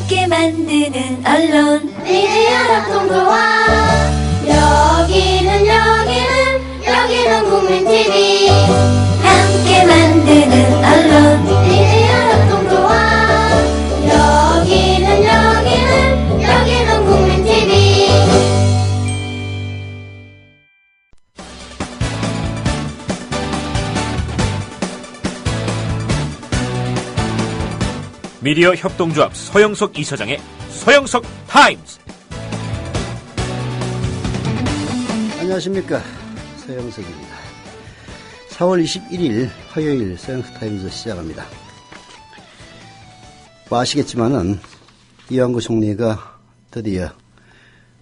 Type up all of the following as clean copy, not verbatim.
함께 만드는 언론 미디어 협동조합. 여기는 국민TV. 함께 만드는 언론 미디어 협동조합. 여기는 국민TV. 미디어 협동조합 서영석 이사장의 서영석 타임스. 안녕하십니까, 서영석입니다. 4월 21일 화요일 서영석 타임스 시작합니다. 뭐 아시겠지만은 이완구 총리가 드디어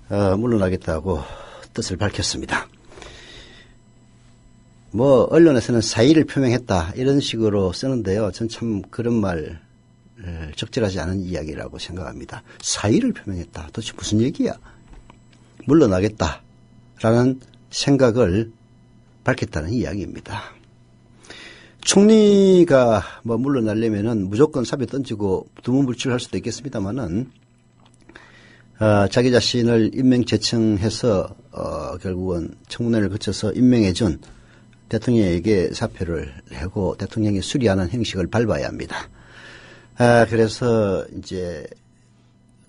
물러나겠다고 뜻을 밝혔습니다. 뭐 언론에서는 사의를 표명했다 이런 식으로 쓰는데요, 전 참 그런 말 적절하지 않은 이야기라고 생각합니다. 사의를 표명했다. 도대체 무슨 얘기야? 물러나겠다라는 생각을 밝혔다는 이야기입니다. 총리가 뭐 물러나려면은 무조건 사표 던지고 두문불출할 수도 있겠습니다만은 자기 자신을 임명 제청해서 결국은 청문회를 거쳐서 임명해준 대통령에게 사표를 내고 대통령이 수리하는 형식을 밟아야 합니다. 그래서 이제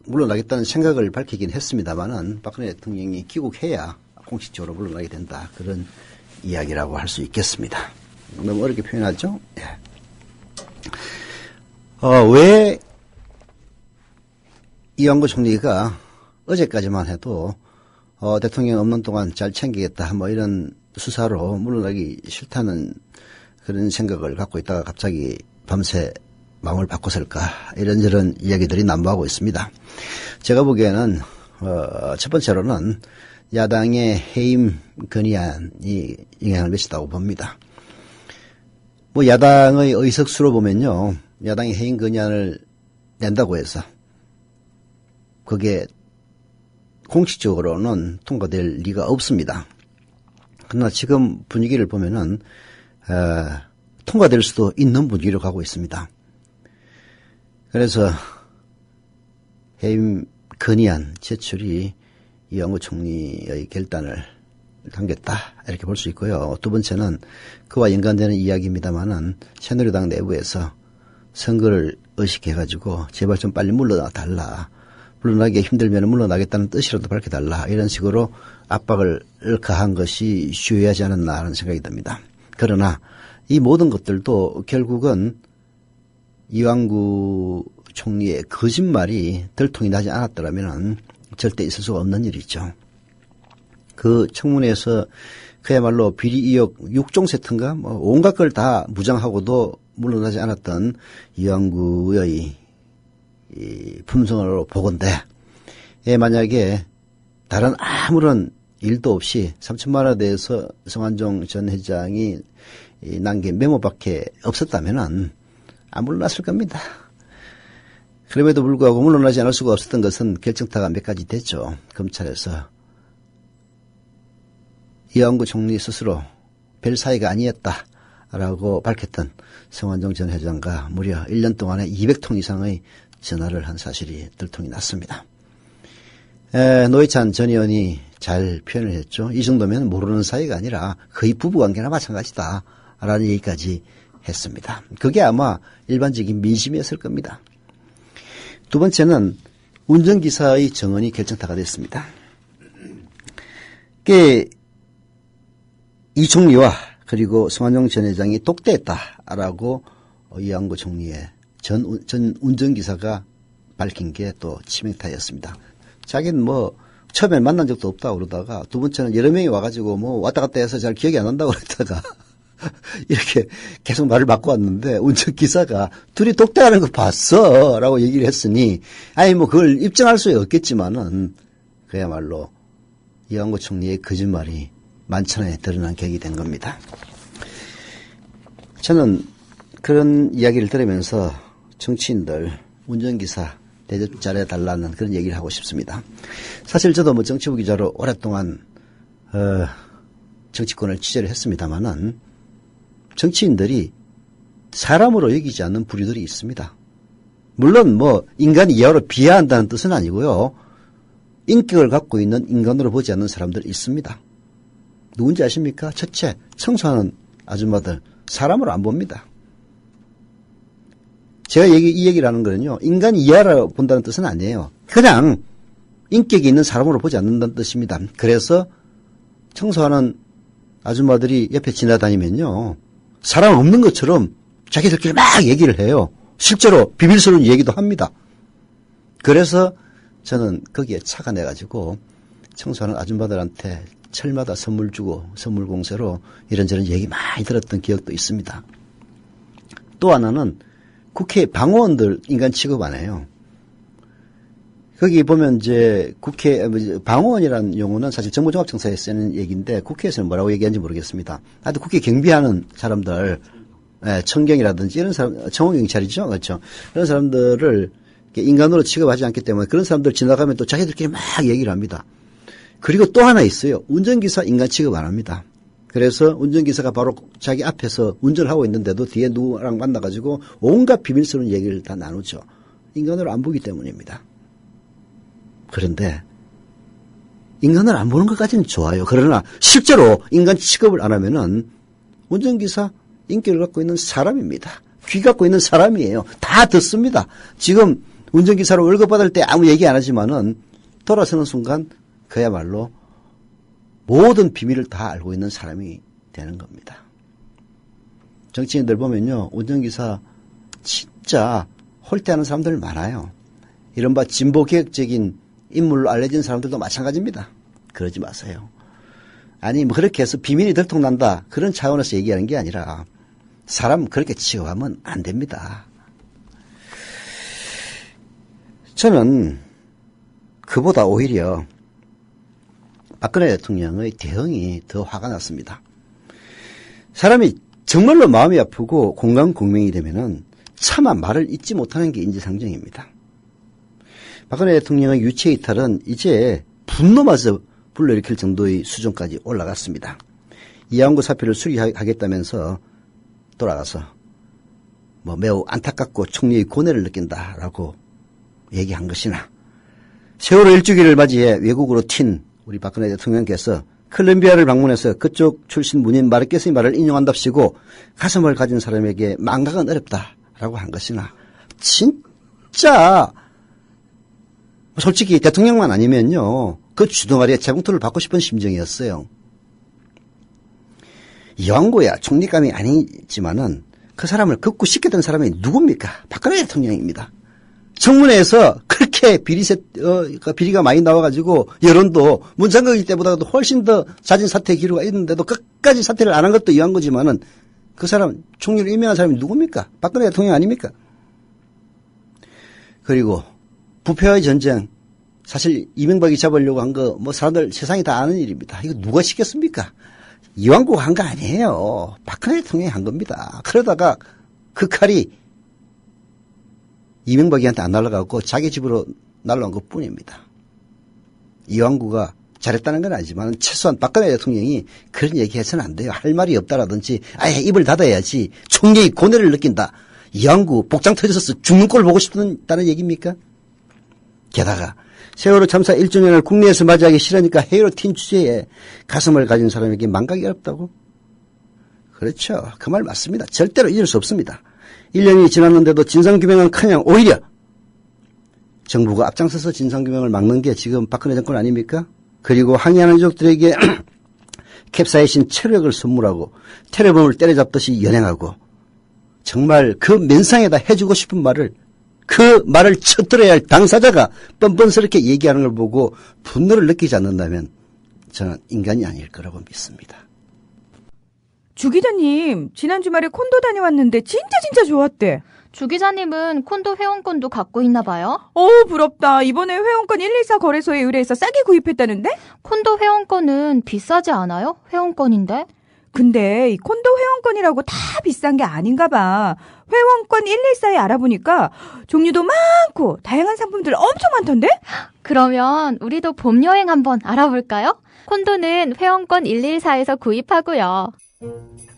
물러나겠다는 생각을 밝히긴 했습니다만은 박근혜 대통령이 귀국해야 공식적으로 물러나게 된다, 그런 이야기라고 할 수 있겠습니다. 너무 어렵게 표현하죠? 예. 왜 이완구 총리가 어제까지만 해도 대통령 없는 동안 잘 챙기겠다 뭐 이런 수사로 물러나기 싫다는 그런 생각을 갖고 있다가 갑자기 밤새 마음을 바꿨을까, 이런저런 이야기들이 난무하고 있습니다. 제가 보기에는 첫 번째로는 야당의 해임 건의안이 영향을 미치다고 봅니다. 뭐 야당의 의석수로 보면요, 야당이 해임 건의안을 낸다고 해서 그게 공식적으로는 통과될 리가 없습니다. 그러나 지금 분위기를 보면은 통과될 수도 있는 분위기로 가고 있습니다. 그래서 해임 건의안 제출이 이완구 총리의 결단을 담겼다, 이렇게 볼 수 있고요. 두 번째는 그와 연관되는 이야기입니다만은 새누리당 내부에서 선거를 의식해가지고 제발 좀 빨리 물러나 달라, 물러나기 힘들면 물러나겠다는 뜻이라도 밝혀달라, 이런 식으로 압박을 가한 것이 주요하지 않았나 하는 생각이 듭니다. 그러나 이 모든 것들도 결국은 이완구 총리의 거짓말이 들통이 나지 않았더라면 절대 있을 수가 없는 일이죠. 그 청문회에서 그야말로 비리 의혹 6종 세트인가 뭐 온갖 걸 다 무장하고도 물러나지 않았던 이완구의 이 품성으로 보건대, 만약에 다른 아무런 일도 없이 3천만 원에 대해서 성완종 전 회장이 남긴 메모밖에 없었다면은 안 물러났을 겁니다. 그럼에도 불구하고 물러나지 않을 수가 없었던 것은 결정타가 몇 가지 됐죠. 검찰에서 이완구 총리 스스로 별 사이가 아니었다라고 밝혔던 성완종 전 회장과 무려 1년 동안에 200통 이상의 전화를 한 사실이 들통이 났습니다. 노회찬 전 의원이 잘 표현을 했죠. 이 정도면 모르는 사이가 아니라 거의 부부관계나 마찬가지다라는 얘기까지 했습니다. 그게 아마 일반적인 민심이었을 겁니다. 두 번째는 운전기사의 정언이 결정타가 됐습니다. 이 총리와 그리고 성완종 전 회장이 독대했다라고 이완구 총리의 전 운전기사가 밝힌 게 또 치명타였습니다. 자기는 뭐 처음엔 만난 적도 없다고 그러다가 두 번째는 여러 명이 와가지고 뭐 왔다 갔다 해서 잘 기억이 안 난다고 그랬다가 이렇게 계속 말을 바꿔왔는데 운전기사가 둘이 독대하는 거 봤어 라고 얘기를 했으니 아니 뭐 그걸 입증할 수 없겠지만은 그야말로 이완구 총리의 거짓말이 만천하에 드러난 격이 된 겁니다. 저는 그런 이야기를 들으면서 정치인들 운전기사 대접 잘해달라는 그런 얘기를 하고 싶습니다. 사실 저도 뭐 정치부 기자로 오랫동안 정치권을 취재를 했습니다만은 정치인들이 사람으로 여기지 않는 부류들이 있습니다. 물론 뭐 인간이 이하로 비하한다는 뜻은 아니고요. 인격을 갖고 있는 인간으로 보지 않는 사람들 있습니다. 누군지 아십니까? 첫째, 청소하는 아줌마들 사람으로 안 봅니다. 제가 이 얘기를 하는 거는요. 인간이 이하로 본다는 뜻은 아니에요. 그냥 인격이 있는 사람으로 보지 않는다는 뜻입니다. 그래서 청소하는 아줌마들이 옆에 지나다니면요. 사람 없는 것처럼 자기들끼리 막 얘기를 해요. 실제로 비밀스러운 얘기도 합니다. 그래서 저는 거기에 차가 내가지고 청소하는 아줌마들한테 철마다 선물 주고 선물 공세로 이런저런 얘기 많이 들었던 기억도 있습니다. 또 하나는 국회 방어원들 인간 취급 안 해요. 거기 보면 이제 국회 방어원이라는 용어는 사실 정보종합청사에 쓰는 얘기인데 국회에서는 뭐라고 얘기하는지 모르겠습니다. 하여튼 국회 경비하는 사람들, 청경이라든지 이런 사람, 청호경찰이죠, 그렇죠. 그런 사람들을 인간으로 취급하지 않기 때문에 그런 사람들 지나가면 또 자기들끼리 막 얘기를 합니다. 그리고 또 하나 있어요. 운전기사 인간 취급 안 합니다. 그래서 운전기사가 바로 자기 앞에서 운전을 하고 있는데도 뒤에 누구랑 만나가지고 온갖 비밀스러운 얘기를 다 나누죠. 인간으로 안 보기 때문입니다. 그런데 인간을 안 보는 것까지는 좋아요. 그러나 실제로 인간 취급을 안 하면은 운전기사 인격을 갖고 있는 사람입니다. 귀 갖고 있는 사람이에요. 다 듣습니다. 지금 운전기사로 월급 받을 때 아무 얘기 안 하지만은 돌아서는 순간 그야말로 모든 비밀을 다 알고 있는 사람이 되는 겁니다. 정치인들 보면요. 운전기사 진짜 홀대하는 사람들 많아요. 이른바 진보개혁적인 인물로 알려진 사람들도 마찬가지입니다. 그러지 마세요. 아니 뭐 그렇게 해서 비밀이 들통난다. 그런 차원에서 얘기하는 게 아니라 사람 그렇게 취급하면 안 됩니다. 저는 그보다 오히려 박근혜 대통령의 대응이 더 화가 났습니다. 사람이 정말로 마음이 아프고 공감공명이 되면은 차마 말을 잇지 못하는 게 인지상정입니다. 박근혜 대통령의 유체이탈은 이제 분노마저 불러일으킬 정도의 수준까지 올라갔습니다. 이한구 사표를 수리하겠다면서 돌아가서 뭐 매우 안타깝고 총리의 고뇌를 느낀다라고 얘기한 것이나 세월호 일주기를 맞이해 외국으로 튄 우리 박근혜 대통령께서 콜롬비아를 방문해서 그쪽 출신 문인 마르케스의 말을 인용한답시고 가슴을 가진 사람에게 망각은 어렵다라고 한 것이나 진짜 솔직히 대통령만 아니면요. 그 주둥아리에 재봉틀을 받고 싶은 심정이었어요. 이완구야 총리감이 아니지만은 그 사람을 긋고 시켰던 사람이 누굽니까? 박근혜 대통령입니다. 청문회에서 그렇게 비리가 많이 나와가지고 여론도 문상극일 때보다도 훨씬 더 잦은 사퇴 기류가 있는데도 끝까지 사퇴를 안 한 것도 이완구지만은 그 사람 총리를 임명한 사람이 누굽니까? 박근혜 대통령 아닙니까? 그리고 부패와의 전쟁 사실 이명박이 잡으려고 한 거 뭐 사람들 세상이 다 아는 일입니다. 이거 누가 시켰습니까? 이완구가 한 거 아니에요. 박근혜 대통령이 한 겁니다. 그러다가 그 칼이 이명박이한테 안 날아가고 자기 집으로 날아온 것 뿐입니다. 이완구가 잘했다는 건 아니지만 최소한 박근혜 대통령이 그런 얘기 해서는 안 돼요. 할 말이 없다라든지 아예 입을 닫아야지 총리의 고뇌를 느낀다. 이완구 복장 터져서 죽는 꼴 보고 싶다는 얘기입니까? 게다가 세월호 참사 1주년을 국내에서 맞이하기 싫으니까 해외로 튄 주제에 가슴을 가진 사람에게 망각이 어렵다고? 그렇죠. 그 말 맞습니다. 절대로 잊을 수 없습니다. 1년이 지났는데도 진상규명은커녕 오히려 정부가 앞장서서 진상규명을 막는 게 지금 박근혜 정권 아닙니까? 그리고 항의하는 유족들에게 캡사이신 체력을 선물하고 테러범을 때려잡듯이 연행하고 정말 그 면상에다 해주고 싶은 말을 그 말을 쳐들어야 할 당사자가 뻔뻔스럽게 얘기하는 걸 보고 분노를 느끼지 않는다면 저는 인간이 아닐 거라고 믿습니다. 주 기자님, 지난 주말에 콘도 다녀왔는데 진짜 좋았대. 주 기자님은 콘도 회원권도 갖고 있나 봐요? 부럽다. 이번에 회원권 114 거래소에 의뢰해서 싸게 구입했다는데? 콘도 회원권은 비싸지 않아요? 회원권인데? 근데 이 콘도 회원권이라고 다 비싼 게 아닌가 봐. 회원권 114에 알아보니까 종류도 많고 다양한 상품들 엄청 많던데? 그러면 우리도 봄 여행 한번 알아볼까요? 콘도는 회원권 114에서 구입하고요.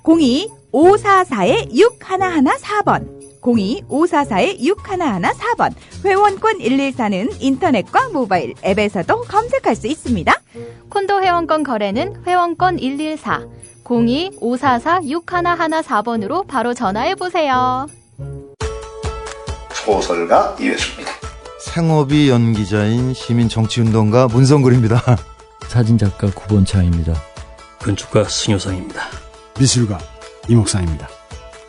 02-544-6114번 02-544-6114번 회원권 114는 인터넷과 모바일 앱에서도 검색할 수 있습니다. 콘도 회원권 거래는 회원권 114 02-544-6114번으로 바로 전화해보세요. 소설가 이회수입니다. 생업이 연기자인 시민정치운동가 문성글입니다. 사진작가 구본창입니다. 건축가 승효상입니다. 미술가 이목상입니다.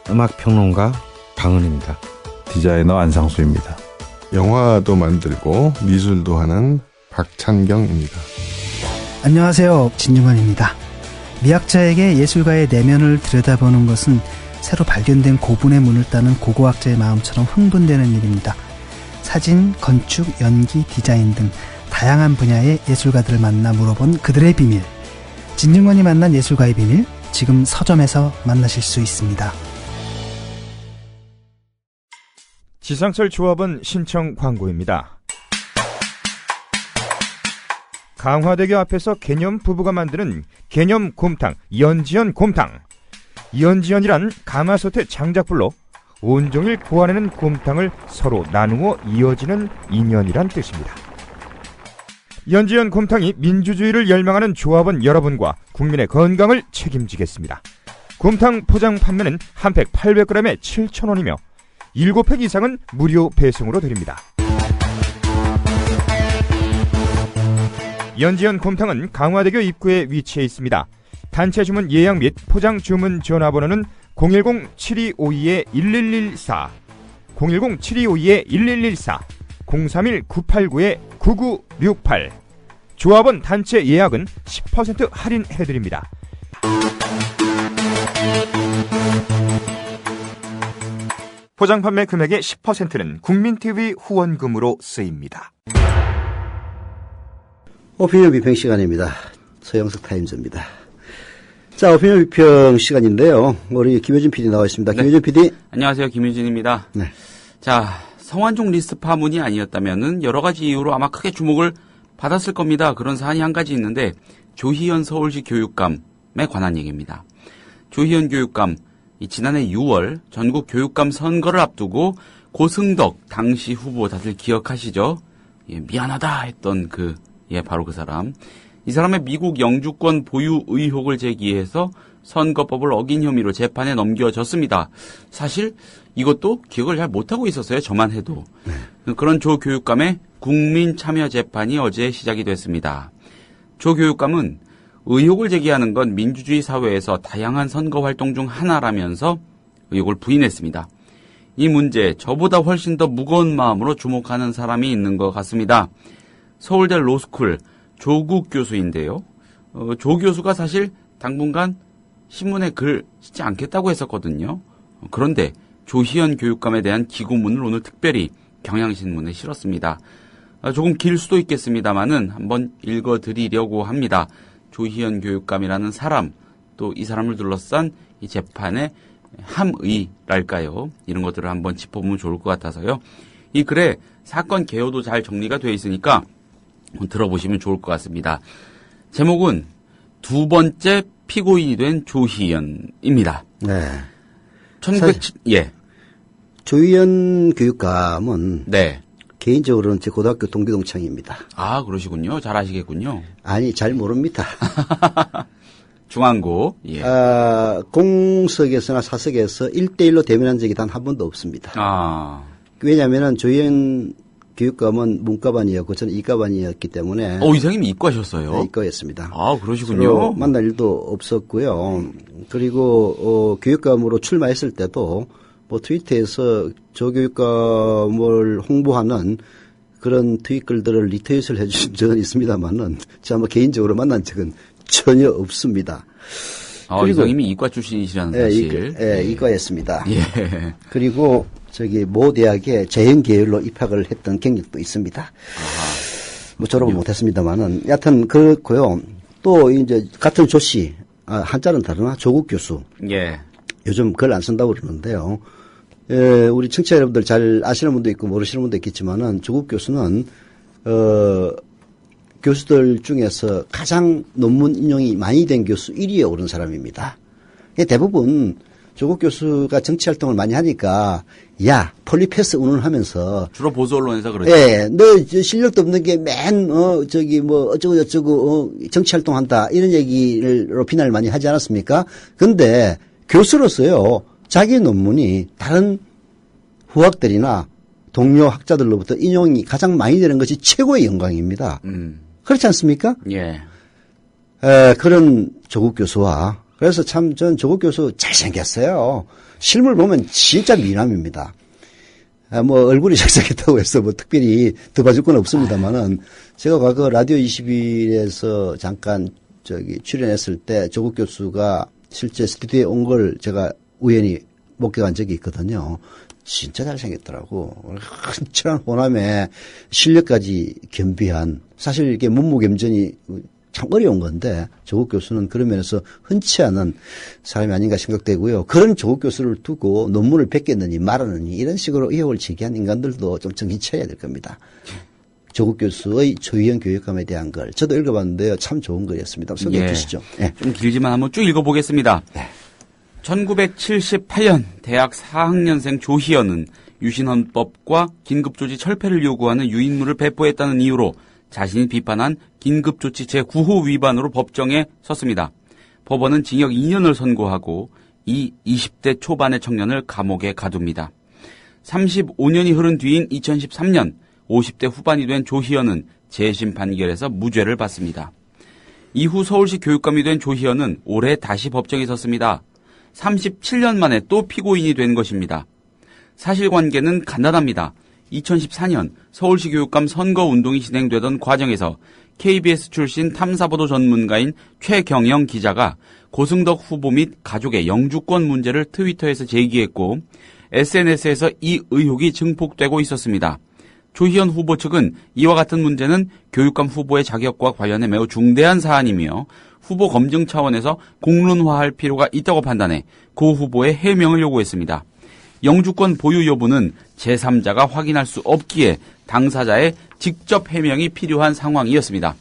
음악평론가 방은입니다. 디자이너 안상수입니다. 영화도 만들고 미술도 하는 박찬경입니다. 안녕하세요. 진중환입니다. 미학자에게 예술가의 내면을 들여다보는 것은 새로 발견된 고분의 문을 따는 고고학자의 마음처럼 흥분되는 일입니다. 사진, 건축, 연기, 디자인 등 다양한 분야의 예술가들을 만나 물어본 그들의 비밀. 진중권이 만난 예술가의 비밀, 지금 서점에서 만나실 수 있습니다. 지상철 조합원 신청 광고입니다. 강화대교 앞에서 개념 부부가 만드는 개념 곰탕, 연지연 곰탕. 연지연이란 가마솥의 장작불로 온종일 구워내는 곰탕을 서로 나누어 이어지는 인연이란 뜻입니다. 연지연 곰탕이 민주주의를 열망하는 조합원 여러분과 국민의 건강을 책임지겠습니다. 곰탕 포장 판매는 한 팩 800g에 7,000원이며 7팩 이상은 무료 배송으로 드립니다. 연지연 곰탕은 강화대교 입구에 위치해 있습니다. 단체 주문 예약 및 포장 주문 전화번호는 010-7252-1114, 010-7252-1114, 031-989-9968. 조합원 단체 예약은 10% 할인해드립니다. 포장 판매 금액의 10%는 국민TV 후원금으로 쓰입니다. 오피니언 비평 시간입니다. 서영석 타임즈입니다. 자, 오피니언 비평 시간인데요. 우리 김효진 PD 나와 있습니다. 네. 김효진 PD. 안녕하세요. 김효진입니다. 네. 자, 성완종 리스트 파문이 아니었다면은 여러 가지 이유로 아마 크게 주목을 받았을 겁니다. 그런 사안이 한 가지 있는데 조희연 서울시 교육감에 관한 얘기입니다. 조희연 교육감, 지난해 6월 전국 교육감 선거를 앞두고 고승덕 당시 후보 다들 기억하시죠? 예, 미안하다 했던 바로 그 사람. 이 사람의 미국 영주권 보유 의혹을 제기해서 선거법을 어긴 혐의로 재판에 넘겨졌습니다. 사실 이것도 기억을 잘 못하고 있었어요. 저만 해도. 그런 조 교육감의 국민 참여 재판이 어제 시작이 됐습니다. 조 교육감은 의혹을 제기하는 건 민주주의 사회에서 다양한 선거 활동 중 하나라면서 의혹을 부인했습니다. 이 문제 저보다 훨씬 더 무거운 마음으로 주목하는 사람이 있는 것 같습니다. 서울대 로스쿨 조국 교수인데요. 조 교수가 사실 당분간 신문에 글 쓰지 않겠다고 했었거든요. 그런데 조희연 교육감에 대한 기고문을 오늘 특별히 경향신문에 실었습니다. 조금 길 수도 있겠습니다만은 한번 읽어드리려고 합니다. 조희연 교육감이라는 사람, 또 이 사람을 둘러싼 이 재판의 함의랄까요? 이런 것들을 한번 짚어보면 좋을 것 같아서요. 이 글에 사건 개요도 잘 정리가 되어 있으니까 들어보시면 좋을 것 같습니다. 제목은 두 번째 피고인이 된 조희연입니다. 네. 예. 조희연 교육감은 네. 개인적으로는 제 고등학교 동기동창입니다. 아, 그러시군요. 잘 아시겠군요. 아니, 잘 모릅니다. 중앙고. 예. 공석에서나 사석에서 1대1로 대면한 적이 단 한 번도 없습니다. 아. 왜냐하면 조희연 교육감은 문과반이었고 저는 이과반이었기 때문에. 이장님이 이과셨어요? 네, 이과였습니다. 아, 그러시군요. 만날 일도 없었고요. 그리고 교육감으로 출마했을 때도 트위터에서 조 교육감을 홍보하는 그런 트윗글들을 리트윗을 해주신 적은 있습니다만은 제가 개인적으로 만난 적은 전혀 없습니다. 그리고 이장님이 이과 출신이시라는 사실. 이과였습니다. 예. 그리고 모 대학에 재형 계열로 입학을 했던 경력도 있습니다. 졸업을 못했습니다만은 여하튼 그렇고요. 또 이제 같은 조 씨, 한자는 다르나 조국 교수. 예. 요즘 글 안 쓴다고 그러는데요. 우리 청취자 여러분들 잘 아시는 분도 있고 모르시는 분도 있겠지만은 조국 교수는 교수들 중에서 가장 논문 인용이 많이 된 교수 1위에 오른 사람입니다. 대부분 조국 교수가 정치 활동을 많이 하니까 야 폴리패스 운운하면서 주로 보수 언론에서 그렇죠. 예, 너 실력도 없는 게 맨 저기 뭐 어쩌고 저쩌고 정치 활동한다 이런 얘기를 비난을 많이 하지 않았습니까? 근데 교수로서요 자기 논문이 다른 후학들이나 동료 학자들로부터 인용이 가장 많이 되는 것이 최고의 영광입니다. 그렇지 않습니까? 예. 그런 조국 교수와 그래서 참 전 조국 교수 잘생겼어요. 실물 보면 진짜 미남입니다. 뭐 얼굴이 잘생겼다고 해서 뭐 특별히 더 봐줄 건 없습니다만은 제가 과거 라디오 21에서 잠깐 저기 출연했을 때 조국 교수가 실제 스튜디오에 온 걸 제가 우연히 목격한 적이 있거든요. 진짜 잘생겼더라고. 흔칠한 호남에 실력까지 겸비한 사실 이게 문무겸전이 참 어려운 건데 조국 교수는 그런 면에서 흔치 않은 사람이 아닌가 생각되고요. 그런 조국 교수를 두고 논문을 뺏겠느니 말하느니 이런 식으로 의혹을 제기한 인간들도 좀 정신 차려야 될 겁니다. 조국 교수의 조희연 교육감에 대한 글 저도 읽어봤는데요. 참 좋은 글이었습니다. 소개해 주시죠. 네. 좀 길지만 한번 쭉 읽어보겠습니다. 네. 1978년 대학 4학년생 조희연은 유신헌법과 긴급조치 철폐를 요구하는 유인물을 배포했다는 이유로 자신이 비판한 긴급조치 제9호 위반으로 법정에 섰습니다. 법원은 징역 2년을 선고하고 이 20대 초반의 청년을 감옥에 가둡니다. 35년이 흐른 뒤인 2013년 50대 후반이 된 조희연은 재심 판결에서 무죄를 받습니다. 이후 서울시 교육감이 된 조희연은 올해 다시 법정에 섰습니다. 37년 만에 또 피고인이 된 것입니다. 사실관계는 간단합니다. 2014년 서울시 교육감 선거운동이 진행되던 과정에서 KBS 출신 탐사보도 전문가인 최경영 기자가 고승덕 후보 및 가족의 영주권 문제를 트위터에서 제기했고 SNS에서 이 의혹이 증폭되고 있었습니다. 조희연 후보 측은 이와 같은 문제는 교육감 후보의 자격과 관련해 매우 중대한 사안이며 후보 검증 차원에서 공론화할 필요가 있다고 판단해 고 후보의 해명을 요구했습니다. 영주권 보유 여부는 제3자가 확인할 수 없기에 당사자의 직접 해명이 필요한 상황이었습니다.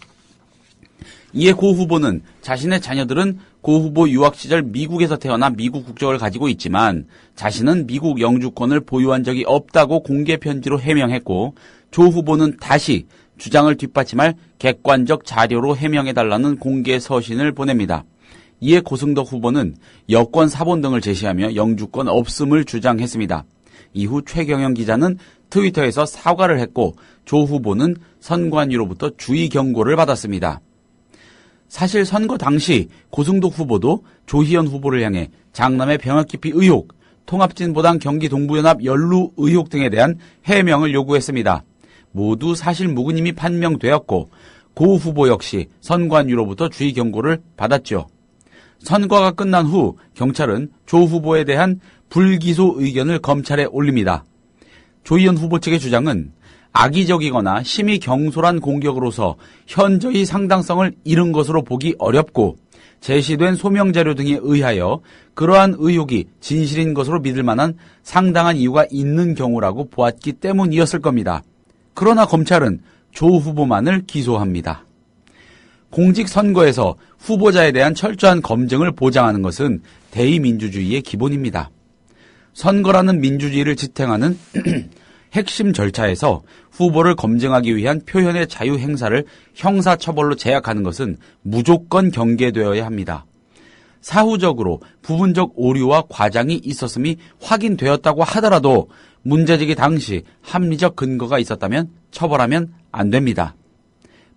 이에 고 후보는 자신의 자녀들은 고 후보 유학 시절 미국에서 태어나 미국 국적을 가지고 있지만 자신은 미국 영주권을 보유한 적이 없다고 공개 편지로 해명했고 조 후보는 다시 주장을 뒷받침할 객관적 자료로 해명해달라는 공개 서신을 보냅니다. 이에 고승덕 후보는 여권 사본 등을 제시하며 영주권 없음을 주장했습니다. 이후 최경영 기자는 트위터에서 사과를 했고 조 후보는 선관위로부터 주의 경고를 받았습니다. 사실 선거 당시 고승덕 후보도 조희연 후보를 향해 장남의 병역 기피 의혹, 통합진보당 경기동부연합 연루 의혹 등에 대한 해명을 요구했습니다. 모두 사실 무근임이 판명되었고 고 후보 역시 선관위로부터 주의 경고를 받았죠. 선거가 끝난 후 경찰은 조 후보에 대한 불기소 의견을 검찰에 올립니다. 조희연 후보 측의 주장은 악의적이거나 심히 경솔한 공격으로서 현저히 상당성을 잃은 것으로 보기 어렵고 제시된 소명자료 등에 의하여 그러한 의혹이 진실인 것으로 믿을 만한 상당한 이유가 있는 경우라고 보았기 때문이었을 겁니다. 그러나 검찰은 조 후보만을 기소합니다. 공직선거에서 후보자에 대한 철저한 검증을 보장하는 것은 대의민주주의의 기본입니다. 선거라는 민주주의를 지탱하는 핵심 절차에서 후보를 검증하기 위한 표현의 자유 행사를 형사처벌로 제약하는 것은 무조건 경계되어야 합니다. 사후적으로 부분적 오류와 과장이 있었음이 확인되었다고 하더라도 문제제기 당시 합리적 근거가 있었다면 처벌하면 안 됩니다.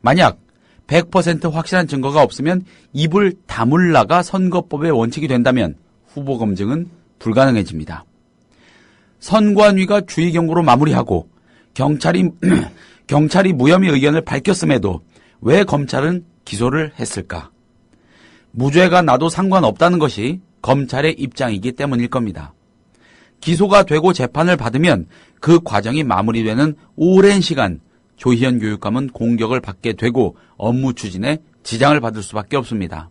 만약 100% 확실한 증거가 없으면 입을 다물라가 선거법의 원칙이 된다면 후보 검증은 불가능해집니다. 선관위가 주의 경고로 마무리하고 경찰이 무혐의 의견을 밝혔음에도 왜 검찰은 기소를 했을까? 무죄가 나도 상관없다는 것이 검찰의 입장이기 때문일 겁니다. 기소가 되고 재판을 받으면 그 과정이 마무리되는 오랜 시간 조희연 교육감은 공격을 받게 되고 업무 추진에 지장을 받을 수밖에 없습니다.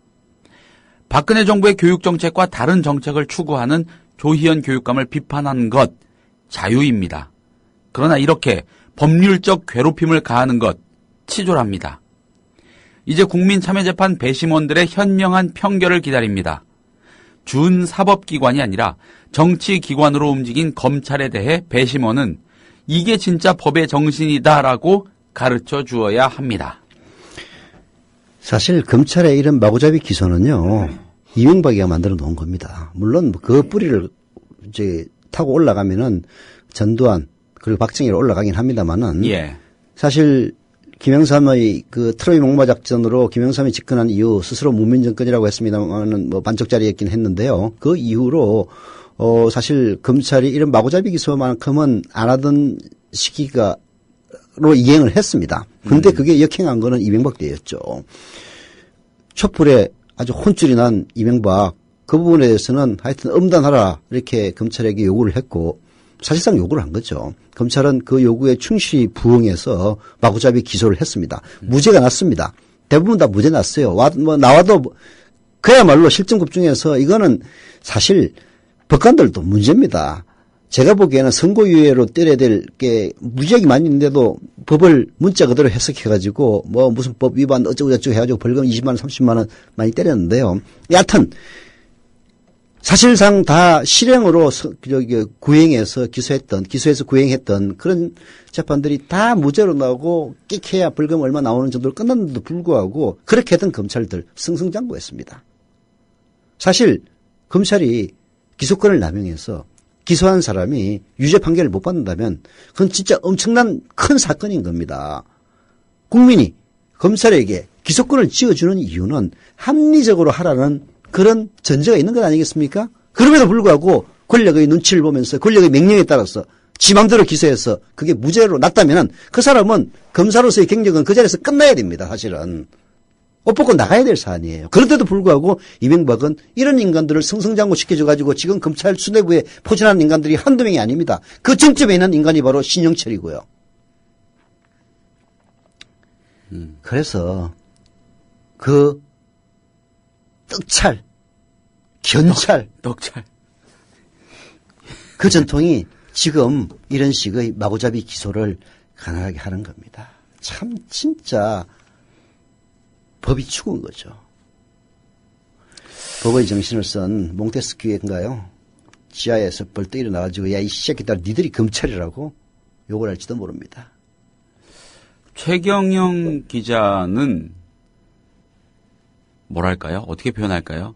박근혜 정부의 교육정책과 다른 정책을 추구하는 조희연 교육감을 비판하는 것 자유입니다. 그러나 이렇게 법률적 괴롭힘을 가하는 것 치졸합니다. 이제 국민참여재판 배심원들의 현명한 평결을 기다립니다. 준사법기관이 아니라 정치기관으로 움직인 검찰에 대해 배심원은 이게 진짜 법의 정신이다라고 가르쳐 주어야 합니다. 사실 검찰의 이런 마구잡이 기소는요, 이명박이가 만들어 놓은 겁니다. 물론 그 뿌리를 이제 타고 올라가면은 전두환 그리고 박정희로 올라가긴 합니다만은 예. 사실 김영삼의 그 트로이 목마 작전으로 김영삼이 집권한 이후 스스로 무민정권이라고 했습니다만은 뭐 반쪽짜리였긴 했는데요. 그 이후로 사실 검찰이 이런 마구잡이 기소만큼은 안 하던 시기가로 이행을 했습니다. 근데 그게 역행한 거는 이명박 때였죠. 촛불에 아주 혼쭐이 난 이명박 그 부분에 대해서는 하여튼 엄단하라 이렇게 검찰에게 요구를 했고 사실상 요구를 한 거죠. 검찰은 그 요구에 충실히 부응해서 마구잡이 기소를 했습니다. 무죄가 났습니다. 대부분 다 무죄 났어요. 나와도 그야말로 실정급 중에서 이거는 사실 법관들도 문제입니다. 제가 보기에는 선고유예로 때려야 될 게 무지하게 많이 있는데도 법을 문자 그대로 해석해가지고 뭐 무슨 법 위반 어쩌고저쩌고 해가지고 벌금 20만 원 30만 원 많이 때렸는데요. 여하튼 사실상 다 실행으로 구행해서 기소해서 구행했던 그런 재판들이 다 무죄로 나오고 끽해야 벌금 얼마 나오는 정도로 끝났는데도 불구하고 그렇게 했던 검찰들 승승장구했습니다. 사실 검찰이 기소권을 남용해서 기소한 사람이 유죄 판결을 못 받는다면 그건 진짜 엄청난 큰 사건인 겁니다. 국민이 검찰에게 기소권을 쥐어주는 이유는 합리적으로 하라는 그런 전제가 있는 것 아니겠습니까? 그럼에도 불구하고 권력의 눈치를 보면서 권력의 명령에 따라서 지 맘대로 기소해서 그게 무죄로 났다면 그 사람은 검사로서의 경력은 그 자리에서 끝나야 됩니다. 사실은. 옷 벗고 나가야 될 사안이에요. 그런데도 불구하고 이명박은 이런 인간들을 승승장구 시켜줘가지고 지금 검찰 수뇌부에 포진하는 인간들이 한두 명이 아닙니다. 그 정점에 있는 인간이 바로 신영철이고요. 그래서 그 떡찰, 견찰, 떡찰. 그 전통이 지금 이런 식의 마구잡이 기소를 가능하게 하는 겁니다. 참 진짜 법이 죽은 거죠. 법의 정신을 쓴 몽테스키우인가요? 지하에서 벌떡 일어나가지고 야 이 새끼들 니들이 검찰이라고 욕을 할지도 모릅니다. 최경영 기자는 뭐랄까요? 어떻게 표현할까요?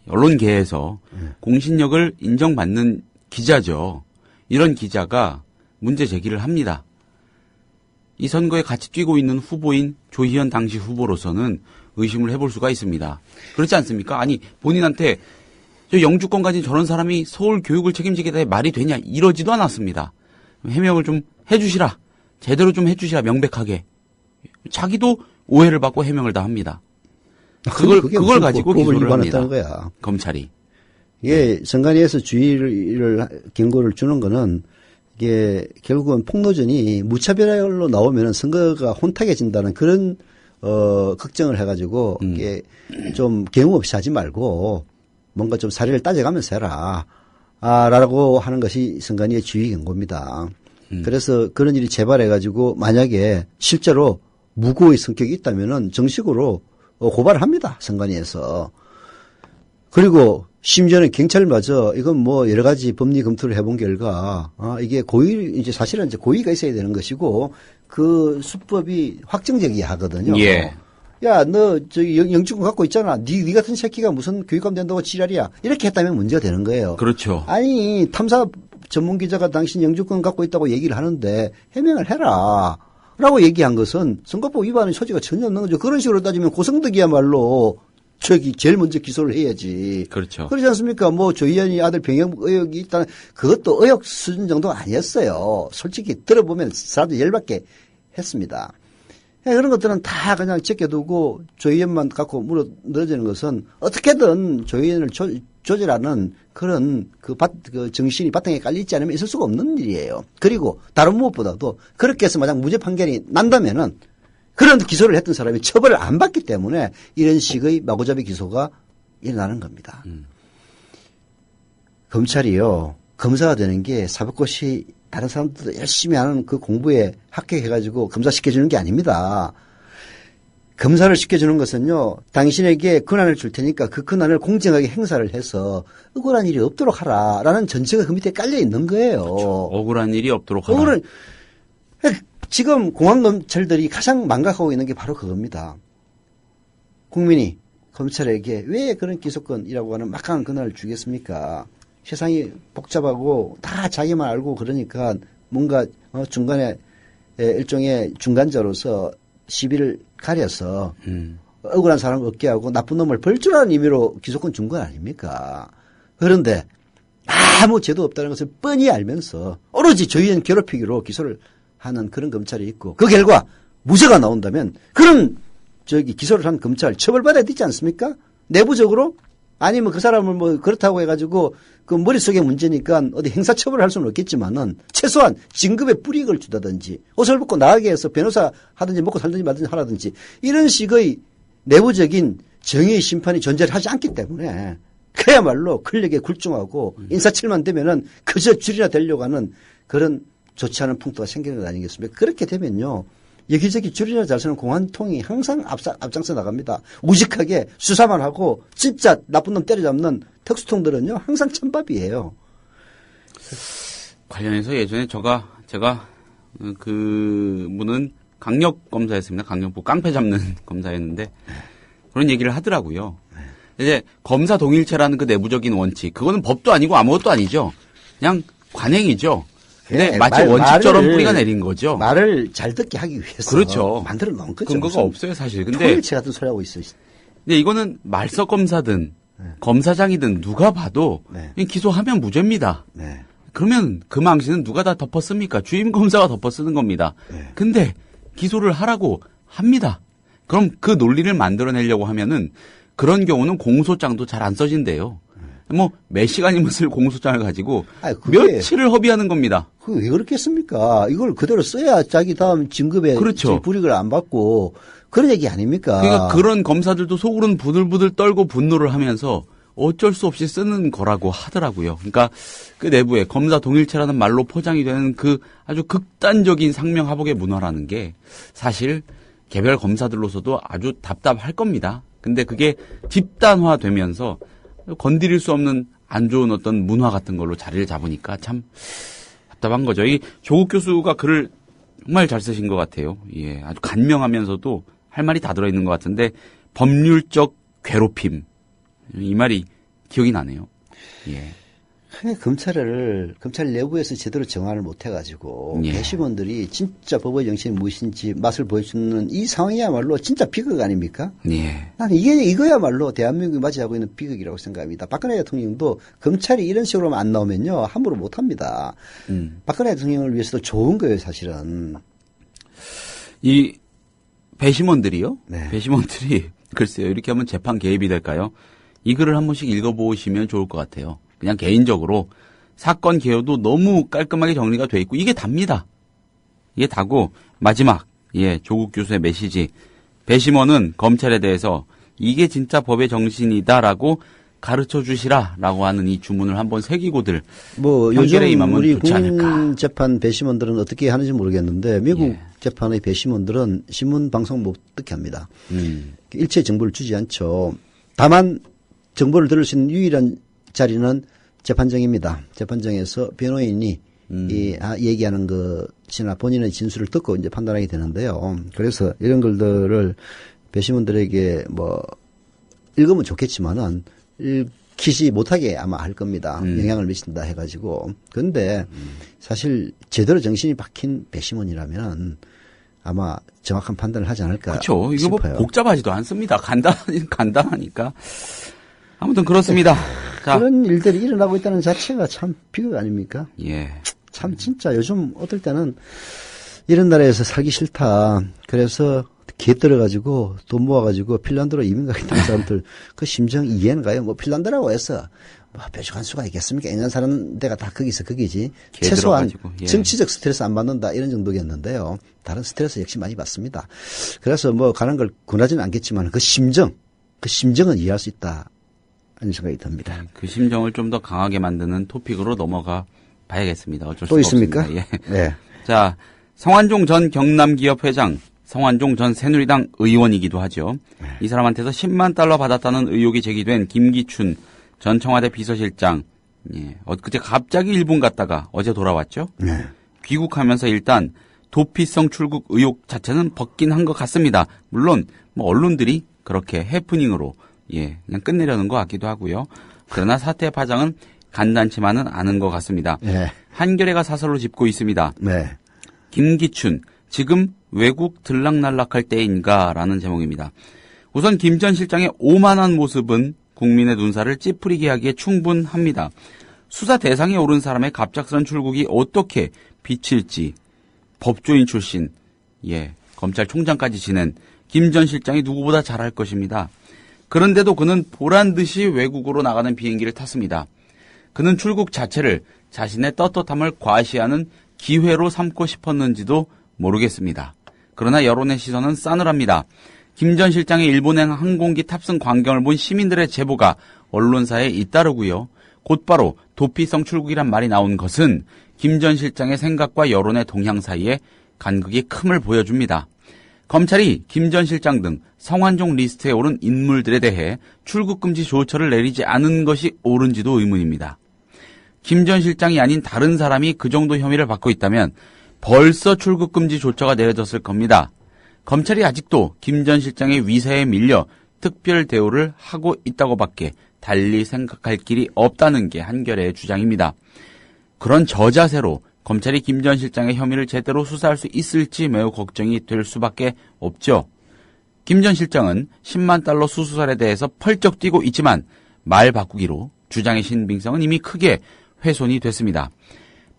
언론계에서 공신력을 인정받는 기자죠. 이런 기자가 문제 제기를 합니다. 이 선거에 같이 뛰고 있는 후보인 조희연 당시 후보로서는 의심을 해볼 수가 있습니다. 그렇지 않습니까? 아니 본인한테 저 영주권 가진 저런 사람이 서울 교육을 책임지게 해 말이 되냐 이러지도 않았습니다. 해명을 좀 해주시라. 제대로 좀 해주시라 명백하게. 자기도 오해를 받고 해명을 다 합니다. 그걸 가지고 기소를 합니다. 거야. 검찰이. 이게 선관위에서 주의를 경고를 주는 거는 이게 결국은 폭로전이 무차별로 나오면 선거가 혼탁해진다는 그런 걱정을 해가지고 이게 좀 경우 없이 하지 말고 뭔가 좀 사례를 따져가면서 해라. 라고 하는 것이 선관위의 주의 경고입니다. 그래서 그런 일이 재발해가지고 만약에 실제로 무고의 성격이 있다면은 정식으로 고발을 합니다. 선관위에서. 그리고 심지어는 경찰마저 이건 뭐 여러 가지 법리 검토를 해본 결과 이게 이제 사실은 이제 고의가 있어야 되는 것이고 그 수법이 확정적이야 하거든요. 예. 야, 너 저 영주권 갖고 있잖아. 네 같은 새끼가 무슨 교육감 된다고 지랄이야. 이렇게 했다면 문제가 되는 거예요. 그렇죠. 아니 탐사 전문 기자가 당신 영주권 갖고 있다고 얘기를 하는데 해명을 해라. 라고 얘기한 것은 선거법 위반의 소지가 전혀 없는 거죠. 그런 식으로 따지면 고성덕이야말로 제일 먼저 기소를 해야지. 그렇죠. 그렇지 않습니까? 뭐 조희연이 아들 병역 의혹이 있다는 그것도 의혹 수준 정도가 아니었어요. 솔직히 들어보면 사람들이 열받게 했습니다. 그런 것들은 다 그냥 제껴두고 조희연만 갖고 물어 늘어지는 것은 어떻게든 조희연을 조절하는 그런 그 정신이 바탕에 깔려있지 않으면 있을 수가 없는 일이에요. 그리고 다른 무엇보다도 그렇게 해서 만약 무죄 판결이 난다면은 그런 기소를 했던 사람이 처벌을 안 받기 때문에 이런 식의 마구잡이 기소가 일어나는 겁니다. 검찰이요. 검사가 되는 게 사법고시 다른 사람들도 열심히 하는 그 공부에 합격해가지고 검사시켜주는 게 아닙니다. 검사를 시켜주는 것은요, 당신에게 권한을 줄 테니까 그 권한을 공정하게 행사를 해서 억울한 일이 없도록 하라라는 전체가 그 밑에 깔려 있는 거예요. 그렇죠. 억울한 일이 없도록 하라. 지금 공안검찰들이 가장 망각하고 있는 게 바로 그겁니다. 국민이 검찰에게 왜 그런 기소권이라고 하는 막강한 권한을 주겠습니까? 세상이 복잡하고 다 자기만 알고 그러니까 뭔가 중간에 일종의 중간자로서 시비를 가려서 억울한 사람을 얻게 하고 나쁜 놈을 벌 줄 아는 의미로 기소권 준 건 아닙니까? 그런데 아무 죄도 없다는 것을 뻔히 알면서 오로지 조희연 괴롭히기로 기소를 하는 그런 검찰이 있고 그 결과 무죄가 나온다면 그런 기소를 한 검찰 처벌받아야 되지 않습니까? 내부적으로? 아니면 그 사람을 뭐 그렇다고 해가지고 그 머릿속에 문제니까 어디 행사처벌을 할 수는 없겠지만은 최소한 진급에 불이익을 주다든지 옷을 벗고 나가게 해서 변호사 하든지 먹고 살든지 말든지 하라든지 이런 식의 내부적인 정의의 심판이 존재를 하지 않기 때문에 그야말로 권력에 굴중하고 인사치만 되면은 그저 줄이나 되려고 하는 그런 좋지 않은 풍토가 생기는 것 아니겠습니까? 그렇게 되면요. 여기저기 줄이나 잘 서는 공안통이 항상 앞장서 나갑니다. 우직하게 수사만 하고 진짜 나쁜 놈 때려잡는 특수통들은요. 항상 찬밥이에요. 관련해서 예전에 제가 그 분은 강력검사였습니다. 강력부 깡패 잡는 검사였는데 그런 얘기를 하더라고요. 이제 검사 동일체라는 그 내부적인 원칙 그거는 법도 아니고 아무것도 아니죠. 그냥 관행이죠. 근데 마치 원칙처럼 뿌리가 내린 거죠. 말을 잘 듣게 하기 위해서. 그렇죠. 만들어 놓은 거죠. 근거가 없어요, 사실. 근데. 통일체 같은 소리 하고 있어요. 근데 이거는 말석 검사든, 검사장이든 누가 봐도, 기소하면 무죄입니다. 그러면 그 망신은 누가 다 덮어씁니까? 주임 검사가 덮어쓰는 겁니다. 근데 기소를 하라고 합니다. 그럼 그 논리를 만들어내려고 하면은 그런 경우는 공소장도 잘 안 써진대요. 뭐 몇 시간이면 쓸 공소장을 가지고 며칠을 허비하는 겁니다. 그게 왜 그렇겠습니까? 이걸 그대로 써야 자기 다음 진급에 그렇죠. 불이익을 안 받고 그런 얘기 아닙니까? 그러니까 그런 검사들도 속으로는 부들부들 떨고 분노를 하면서 어쩔 수 없이 쓰는 거라고 하더라고요. 그러니까 그 내부에 검사 동일체라는 말로 포장이 되는 그 아주 극단적인 상명하복의 문화라는 게 사실 개별 검사들로서도 아주 답답할 겁니다. 근데 그게 집단화되면서 건드릴 수 없는 안 좋은 어떤 문화 같은 걸로 자리를 잡으니까 참 답답한 거죠. 이 조국 교수가 글을 정말 잘 쓰신 것 같아요. 예, 아주 간명하면서도 할 말이 다 들어있는 것 같은데 법률적 괴롭힘 이 말이 기억이 나네요. 예. 검찰 내부에서 제대로 정화를 못 해가지고 배심원들이 진짜 법의 정신이 무엇인지 맛을 보여주는 이 상황이야말로 진짜 비극 아닙니까? 예. 나는 이거야말로 대한민국이 맞이하고 있는 비극이라고 생각합니다. 박근혜 대통령도 검찰이 이런 식으로 안 나오면요 함부로 못합니다. 박근혜 대통령을 위해서도 좋은 거예요, 사실은. 이 배심원들이요? 배심원들이 글쎄요 이렇게 하면 재판 개입이 될까요? 이 글을 한 번씩 읽어보시면 좋을 것 같아요. 그냥 개인적으로 사건 개요도 너무 깔끔하게 정리가 돼 있고 이게 답니다. 이게 다고 마지막 조국 교수의 메시지 배심원은 검찰에 대해서 이게 진짜 법의 정신이다라고 가르쳐 주시라라고 하는 이 주문을 한번 새기고들 뭐 요즘 우리 국민 재판 배심원들은 어떻게 하는지 모르겠는데 미국 재판의 배심원들은 신문 방송 못 듣게 합니다. 일체 정보를 주지 않죠. 다만 정보를 들을 수 있는 유일한 자리는 재판정입니다. 재판정에서 변호인이 얘기하는 것이나 본인의 진술을 듣고 이제 판단하게 되는데요. 그래서 이런 글들을 배심원들에게 뭐 읽으면 좋겠지만은 읽히지 못하게 아마 할 겁니다. 영향을 미친다 해가지고. 그런데 사실 제대로 정신이 박힌 배심원이라면 아마 정확한 판단을 하지 않을까 그렇죠. 이거 싶어요. 뭐 복잡하지도 않습니다. 간단하니까. 아무튼 그렇습니다. 자. 그런 일들이 일어나고 있다는 자체가 참 비극 아닙니까? 예. 참 진짜 요즘 어떨 때는 이런 나라에서 살기 싫다. 그래서 개떨어가지고 돈 모아가지고 핀란드로 이민 가겠다는 사람들 그 심정 이해는 가요. 뭐 핀란드라고 해서 뭐 뾰족한 수가 있겠습니까? 인간 사는 데가 다 거기지. 최소한 정치적 스트레스 안 받는다 이런 정도겠는데요. 다른 스트레스 역시 많이 받습니다. 그래서 뭐 가는 걸 권하지는 않겠지만 그 심정은 이해할 수 있다. 하는 생각이 듭니다. 그 심정을 좀 더 강하게 만드는 토픽으로 넘어가 봐야겠습니다. 어쩔 수가 또 있습니까? 없습니다. 예. 네. 자, 성완종 전 경남기업 회장 성완종 전 새누리당 의원이기도 하죠. 이 사람한테서 10만 달러 받았다는 의혹이 제기된 김기춘 전 청와대 비서실장. 예, 엊그제 갑자기 일본 갔다가 어제 돌아왔죠. 네. 귀국하면서 일단 도피성 출국 의혹 자체는 벗긴 한 것 같습니다. 물론 뭐 언론들이 그렇게 해프닝으로 그냥 끝내려는 것 같기도 하고요. 그러나 사태의 파장은 간단치만은 않은 것 같습니다. 네. 한겨레가 사설로 짚고 있습니다. 네. 김기춘, 지금 외국 들락날락할 때인가라는 제목입니다. 우선 김 전 실장의 오만한 모습은 국민의 눈살을 찌푸리게 하기에 충분합니다. 수사 대상에 오른 사람의 갑작스런 출국이 어떻게 비칠지 법조인 출신, 검찰총장까지 지낸 김 전 실장이 누구보다 잘할 것입니다. 그런데도 그는 보란듯이 외국으로 나가는 비행기를 탔습니다. 그는 출국 자체를 자신의 떳떳함을 과시하는 기회로 삼고 싶었는지도 모르겠습니다. 그러나 여론의 시선은 싸늘합니다. 김 전 실장의 일본행 항공기 탑승 광경을 본 시민들의 제보가 언론사에 잇따르고요. 곧바로 도피성 출국이란 말이 나온 것은 김 전 실장의 생각과 여론의 동향 사이에 간극이 큼을 보여줍니다. 검찰이 김 전 실장 등 성완종 리스트에 오른 인물들에 대해 출국금지 조처를 내리지 않은 것이 옳은지도 의문입니다. 김 전 실장이 아닌 다른 사람이 그 정도 혐의를 받고 있다면 벌써 출국금지 조처가 내려졌을 겁니다. 검찰이 아직도 김 전 실장의 위세에 밀려 특별 대우를 하고 있다고밖에 달리 생각할 길이 없다는 게 한겨레의 주장입니다. 그런 저자세로 검찰이 김 전 실장의 혐의를 제대로 수사할 수 있을지 매우 걱정이 될 수밖에 없죠. 김 전 실장은 10만 달러 수수설에 대해서 펄쩍 뛰고 있지만 말 바꾸기로 주장의 신빙성은 이미 크게 훼손이 됐습니다.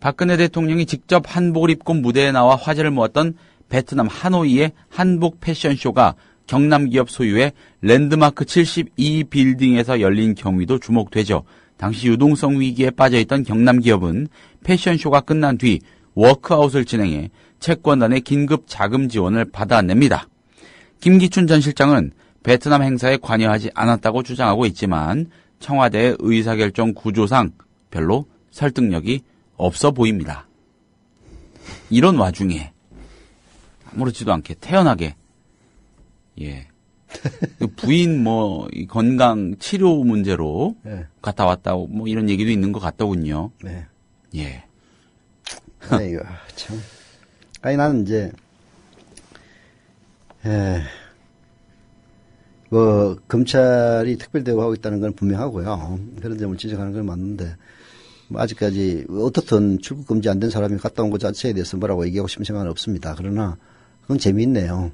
박근혜 대통령이 직접 한복을 입고 무대에 나와 화제를 모았던 베트남 하노이의 한복 패션쇼가 경남기업 소유의 랜드마크 72 빌딩에서 열린 경위도 주목되죠. 당시 유동성 위기에 빠져있던 경남기업은 패션쇼가 끝난 뒤 워크아웃을 진행해 채권단의 긴급 자금 지원을 받아냅니다. 김기춘 전 실장은 베트남 행사에 관여하지 않았다고 주장하고 있지만 청와대의 의사결정 구조상 별로 설득력이 없어 보입니다. 이런 와중에 아무렇지도 않게 태연하게 부인 이 건강 치료 문제로 갔다 왔다고 이런 얘기도 있는 것 같더군요. 네. 예. 아이고 참. 아니 나는 이제 검찰이 특별 대우하고 있다는 건 분명하고요. 그런 점을 지적하는 건 맞는데 아직까지 어떻든 출국 금지 안 된 사람이 갔다 온 것 자체에 대해서 뭐라고 얘기하고 싶은 생각은 없습니다. 그러나 그건 재미있네요.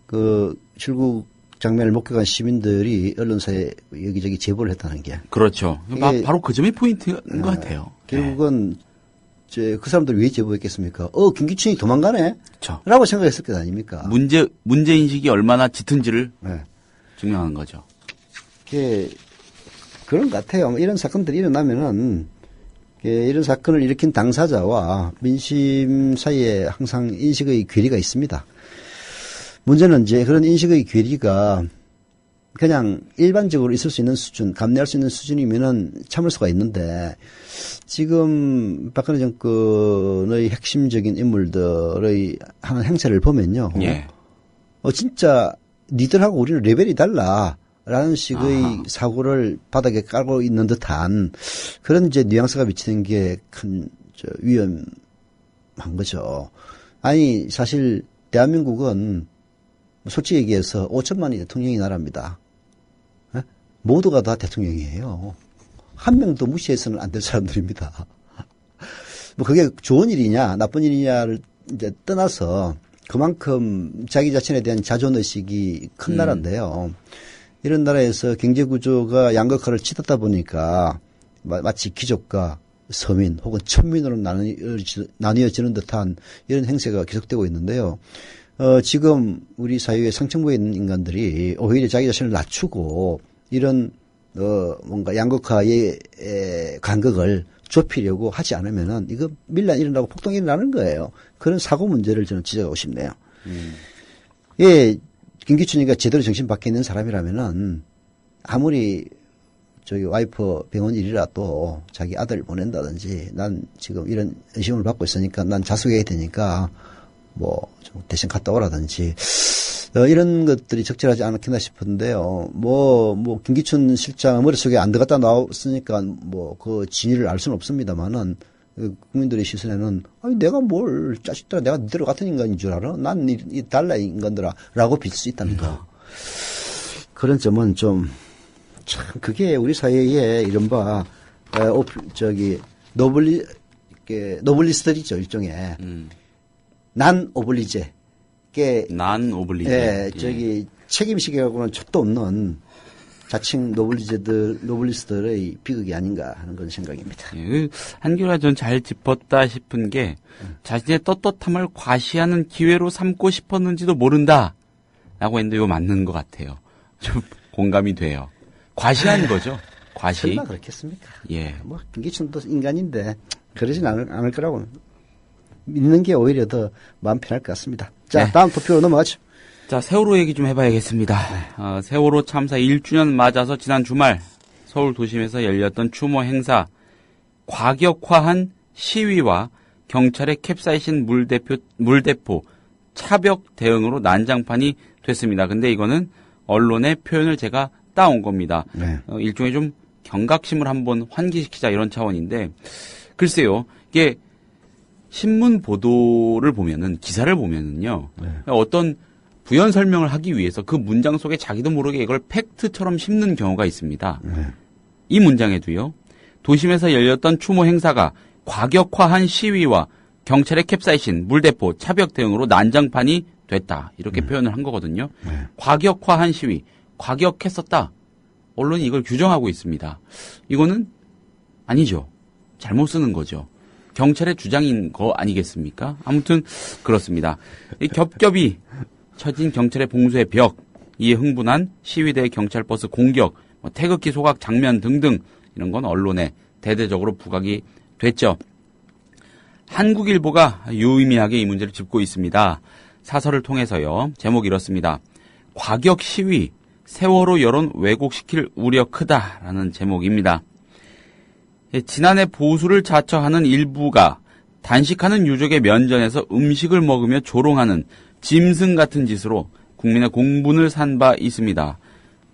그 출국 장면을 목격한 시민들이 언론사에 여기저기 제보를 했다는 게. 그렇죠. 바로 그 점이 포인트인 것 같아요. 결국은 그 사람들이 왜 제보했겠습니까? 김기춘이 도망가네? 그렇죠. 라고 생각했을 것 아닙니까? 문제인식이 얼마나 짙은지를 증명하는 거죠. 그런 것 같아요. 이런 사건들이 일어나면은 이런 사건을 일으킨 당사자와 민심 사이에 항상 인식의 괴리가 있습니다. 문제는 이제 그런 인식의 괴리가 그냥 일반적으로 있을 수 있는 수준, 감내할 수 있는 수준이면은 참을 수가 있는데 지금 박근혜 정권의 핵심적인 인물들의 하는 행세를 보면요. 진짜 니들하고 우리는 레벨이 달라. 라는 식의 사고를 바닥에 깔고 있는 듯한 그런 이제 뉘앙스가 미치는 게 큰 위험한 거죠. 아니, 사실 대한민국은 솔직히 얘기해서 5천만이 대통령이 나라입니다. 모두가 다 대통령이에요. 한 명도 무시해서는 안 될 사람들입니다. 그게 좋은 일이냐, 나쁜 일이냐를 이제 떠나서 그만큼 자기 자신에 대한 자존의식이 큰 나라인데요. 이런 나라에서 경제구조가 양극화를 치닫다 보니까 마치 귀족과 서민 혹은 천민으로 나뉘어지는 듯한 이런 행세가 계속되고 있는데요. 지금 우리 사회의 상층부에 있는 인간들이 오히려 자기 자신을 낮추고 이런 뭔가 양극화의 간극을 좁히려고 하지 않으면은 이거 밀란 일어나고 폭동이 일어나는 거예요. 그런 사고 문제를 저는 지적하고 싶네요. 김기춘이가 제대로 정신 밖에 있는 사람이라면은 아무리 저기 와이프 병원 일이라도 자기 아들 보낸다든지 난 지금 이런 의심을 받고 있으니까 난 자숙해야 되니까 뭐 좀 대신 갔다 오라든지 이런 것들이 적절하지 않겠나 싶은데요. 뭐 김기춘 실장 머릿속에 안 들어갔다 나왔으니까 뭐 그 진위를 알 수는 없습니다만은 국민들의 시선에는 아니 내가 뭘 자식들아 내가 너희들 같은 인간인 줄 알아? 난 이 달라 인간들아라고 빌 수 있다는 거. 그런 점은 좀 참 그게 우리 사회의 이른바 노블리스트들이죠 일종의 난 오블리제 책임식이라고는 척도 없는 자칭 노블리스트들의 비극이 아닌가 하는 그런 생각입니다. 예, 한결아 전 잘 짚었다 싶은 게 자신의 떳떳함을 과시하는 기회로 삼고 싶었는지도 모른다라고 했는데 이거 맞는 것 같아요. 좀 공감이 돼요. 과시한 거죠. 과시. 설마 그렇겠습니까? 예. 뭐 김기춘도 인간인데 그러진 않을 거라고 믿는 게 오히려 더 마음 편할 것 같습니다. 자, 네. 다음 토픽으로 넘어가죠. 자, 세월호 얘기 좀 해봐야겠습니다. 세월호 참사 1주년 맞아서 지난 주말 서울 도심에서 열렸던 추모 행사, 과격화한 시위와 경찰의 캡사이신 물대포 차벽 대응으로 난장판이 됐습니다. 근데 이거는 언론의 표현을 제가 따온 겁니다. 네. 일종의 좀 경각심을 한번 환기시키자 이런 차원인데 글쎄요. 이게 신문 보도를 보면은 기사를 보면은요. 네. 어떤 부연 설명을 하기 위해서 그 문장 속에 자기도 모르게 이걸 팩트처럼 씹는 경우가 있습니다. 네. 이 문장에도요. 도심에서 열렸던 추모 행사가 과격화한 시위와 경찰의 캡사이신, 물대포, 차벽 대응으로 난장판이 됐다. 이렇게 표현을 한 거거든요. 네. 과격화한 시위, 과격했었다. 언론이 이걸 규정하고 있습니다. 이거는 아니죠. 잘못 쓰는 거죠. 경찰의 주장인 거 아니겠습니까? 아무튼 그렇습니다. 이 겹겹이 쳐진 경찰의 봉쇄의 벽, 이에 흥분한 시위대의 경찰버스 공격, 태극기 소각 장면 등등 이런 건 언론에 대대적으로 부각이 됐죠. 한국일보가 유의미하게 이 문제를 짚고 있습니다. 사설을 통해서요. 제목이 이렇습니다. 과격 시위, 세월호 여론 왜곡시킬 우려 크다라는 제목입니다. 지난해 보수를 자처하는 일부가 단식하는 유족의 면전에서 음식을 먹으며 조롱하는 짐승 같은 짓으로 국민의 공분을 산 바 있습니다.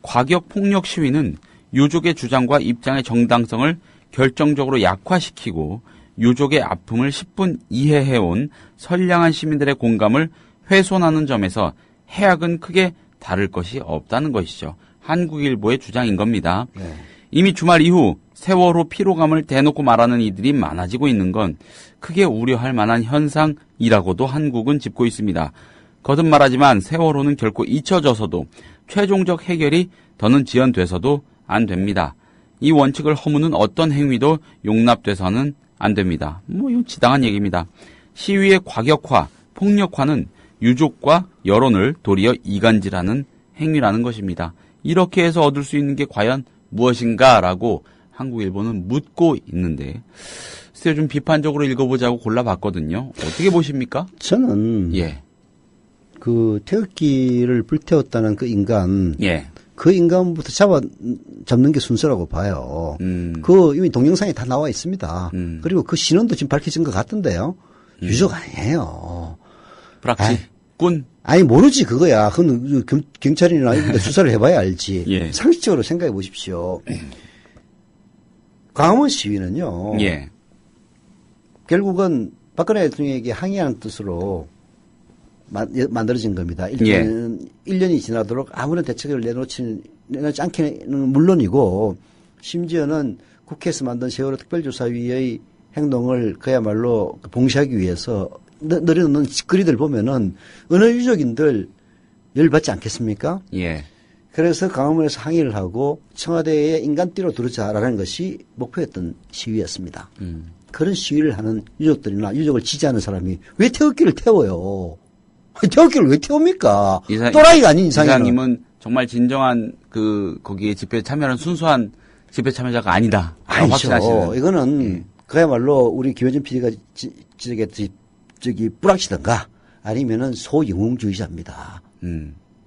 과격 폭력 시위는 유족의 주장과 입장의 정당성을 결정적으로 약화시키고 유족의 아픔을 10분 이해해온 선량한 시민들의 공감을 훼손하는 점에서 해악은 크게 다를 것이 없다는 것이죠. 한국일보의 주장인 겁니다. 네. 이미 주말 이후 세월호 피로감을 대놓고 말하는 이들이 많아지고 있는 건 크게 우려할 만한 현상이라고도 한국은 짚고 있습니다. 거듭 말하지만 세월호는 결코 잊혀져서도 최종적 해결이 더는 지연돼서도 안 됩니다. 이 원칙을 허무는 어떤 행위도 용납돼서는 안 됩니다. 이건 지당한 얘기입니다. 시위의 과격화, 폭력화는 유족과 여론을 도리어 이간질하는 행위라는 것입니다. 이렇게 해서 얻을 수 있는 게 과연 무엇인가라고 한국일보는 묻고 있는데 글쎄요, 좀 비판적으로 읽어보자고 골라봤거든요. 어떻게 보십니까? 저는 그 태극기를 불태웠다는 그 인간 그 인간부터 잡는 게 순서라고 봐요. 그 이미 동영상에 다 나와 있습니다. 그리고 그 신원도 지금 밝혀진 것 같던데요. 유족 아니에요. 불확지. 군. 아니 모르지 그거야. 그건 경찰이나 이런 데 수사를 해봐야 알지. 상식적으로 생각해 보십시오. 광화문 시위는요. 결국은 박근혜 대통령에게 항의하는 뜻으로 만들어진 겁니다. 1년이 지나도록 아무런 대책을 내놓지 않기는 물론이고 심지어는 국회에서 만든 세월호 특별조사위의 행동을 그야말로 봉쇄하기 위해서 내려놓는 짓거리들 보면은 어느 유족인들 열받지 않겠습니까? 그래서 강화문에서 항의를 하고 청와대에 인간띠로 들어자라는 것이 목표였던 시위였습니다. 그런 시위를 하는 유족들이나 유족을 지지하는 사람이 왜 태극기를 태워요? 태극기를 왜 태웁니까? 또라이가 아닌 이상이면. 이사님은 정말 진정한 거기에 집회에 참여하는 순수한 집회 참여자가 아니다. 아니죠. 이거는 그야말로 우리 김현준 PD가 뿌락치던가 아니면은 소영웅주의자입니다.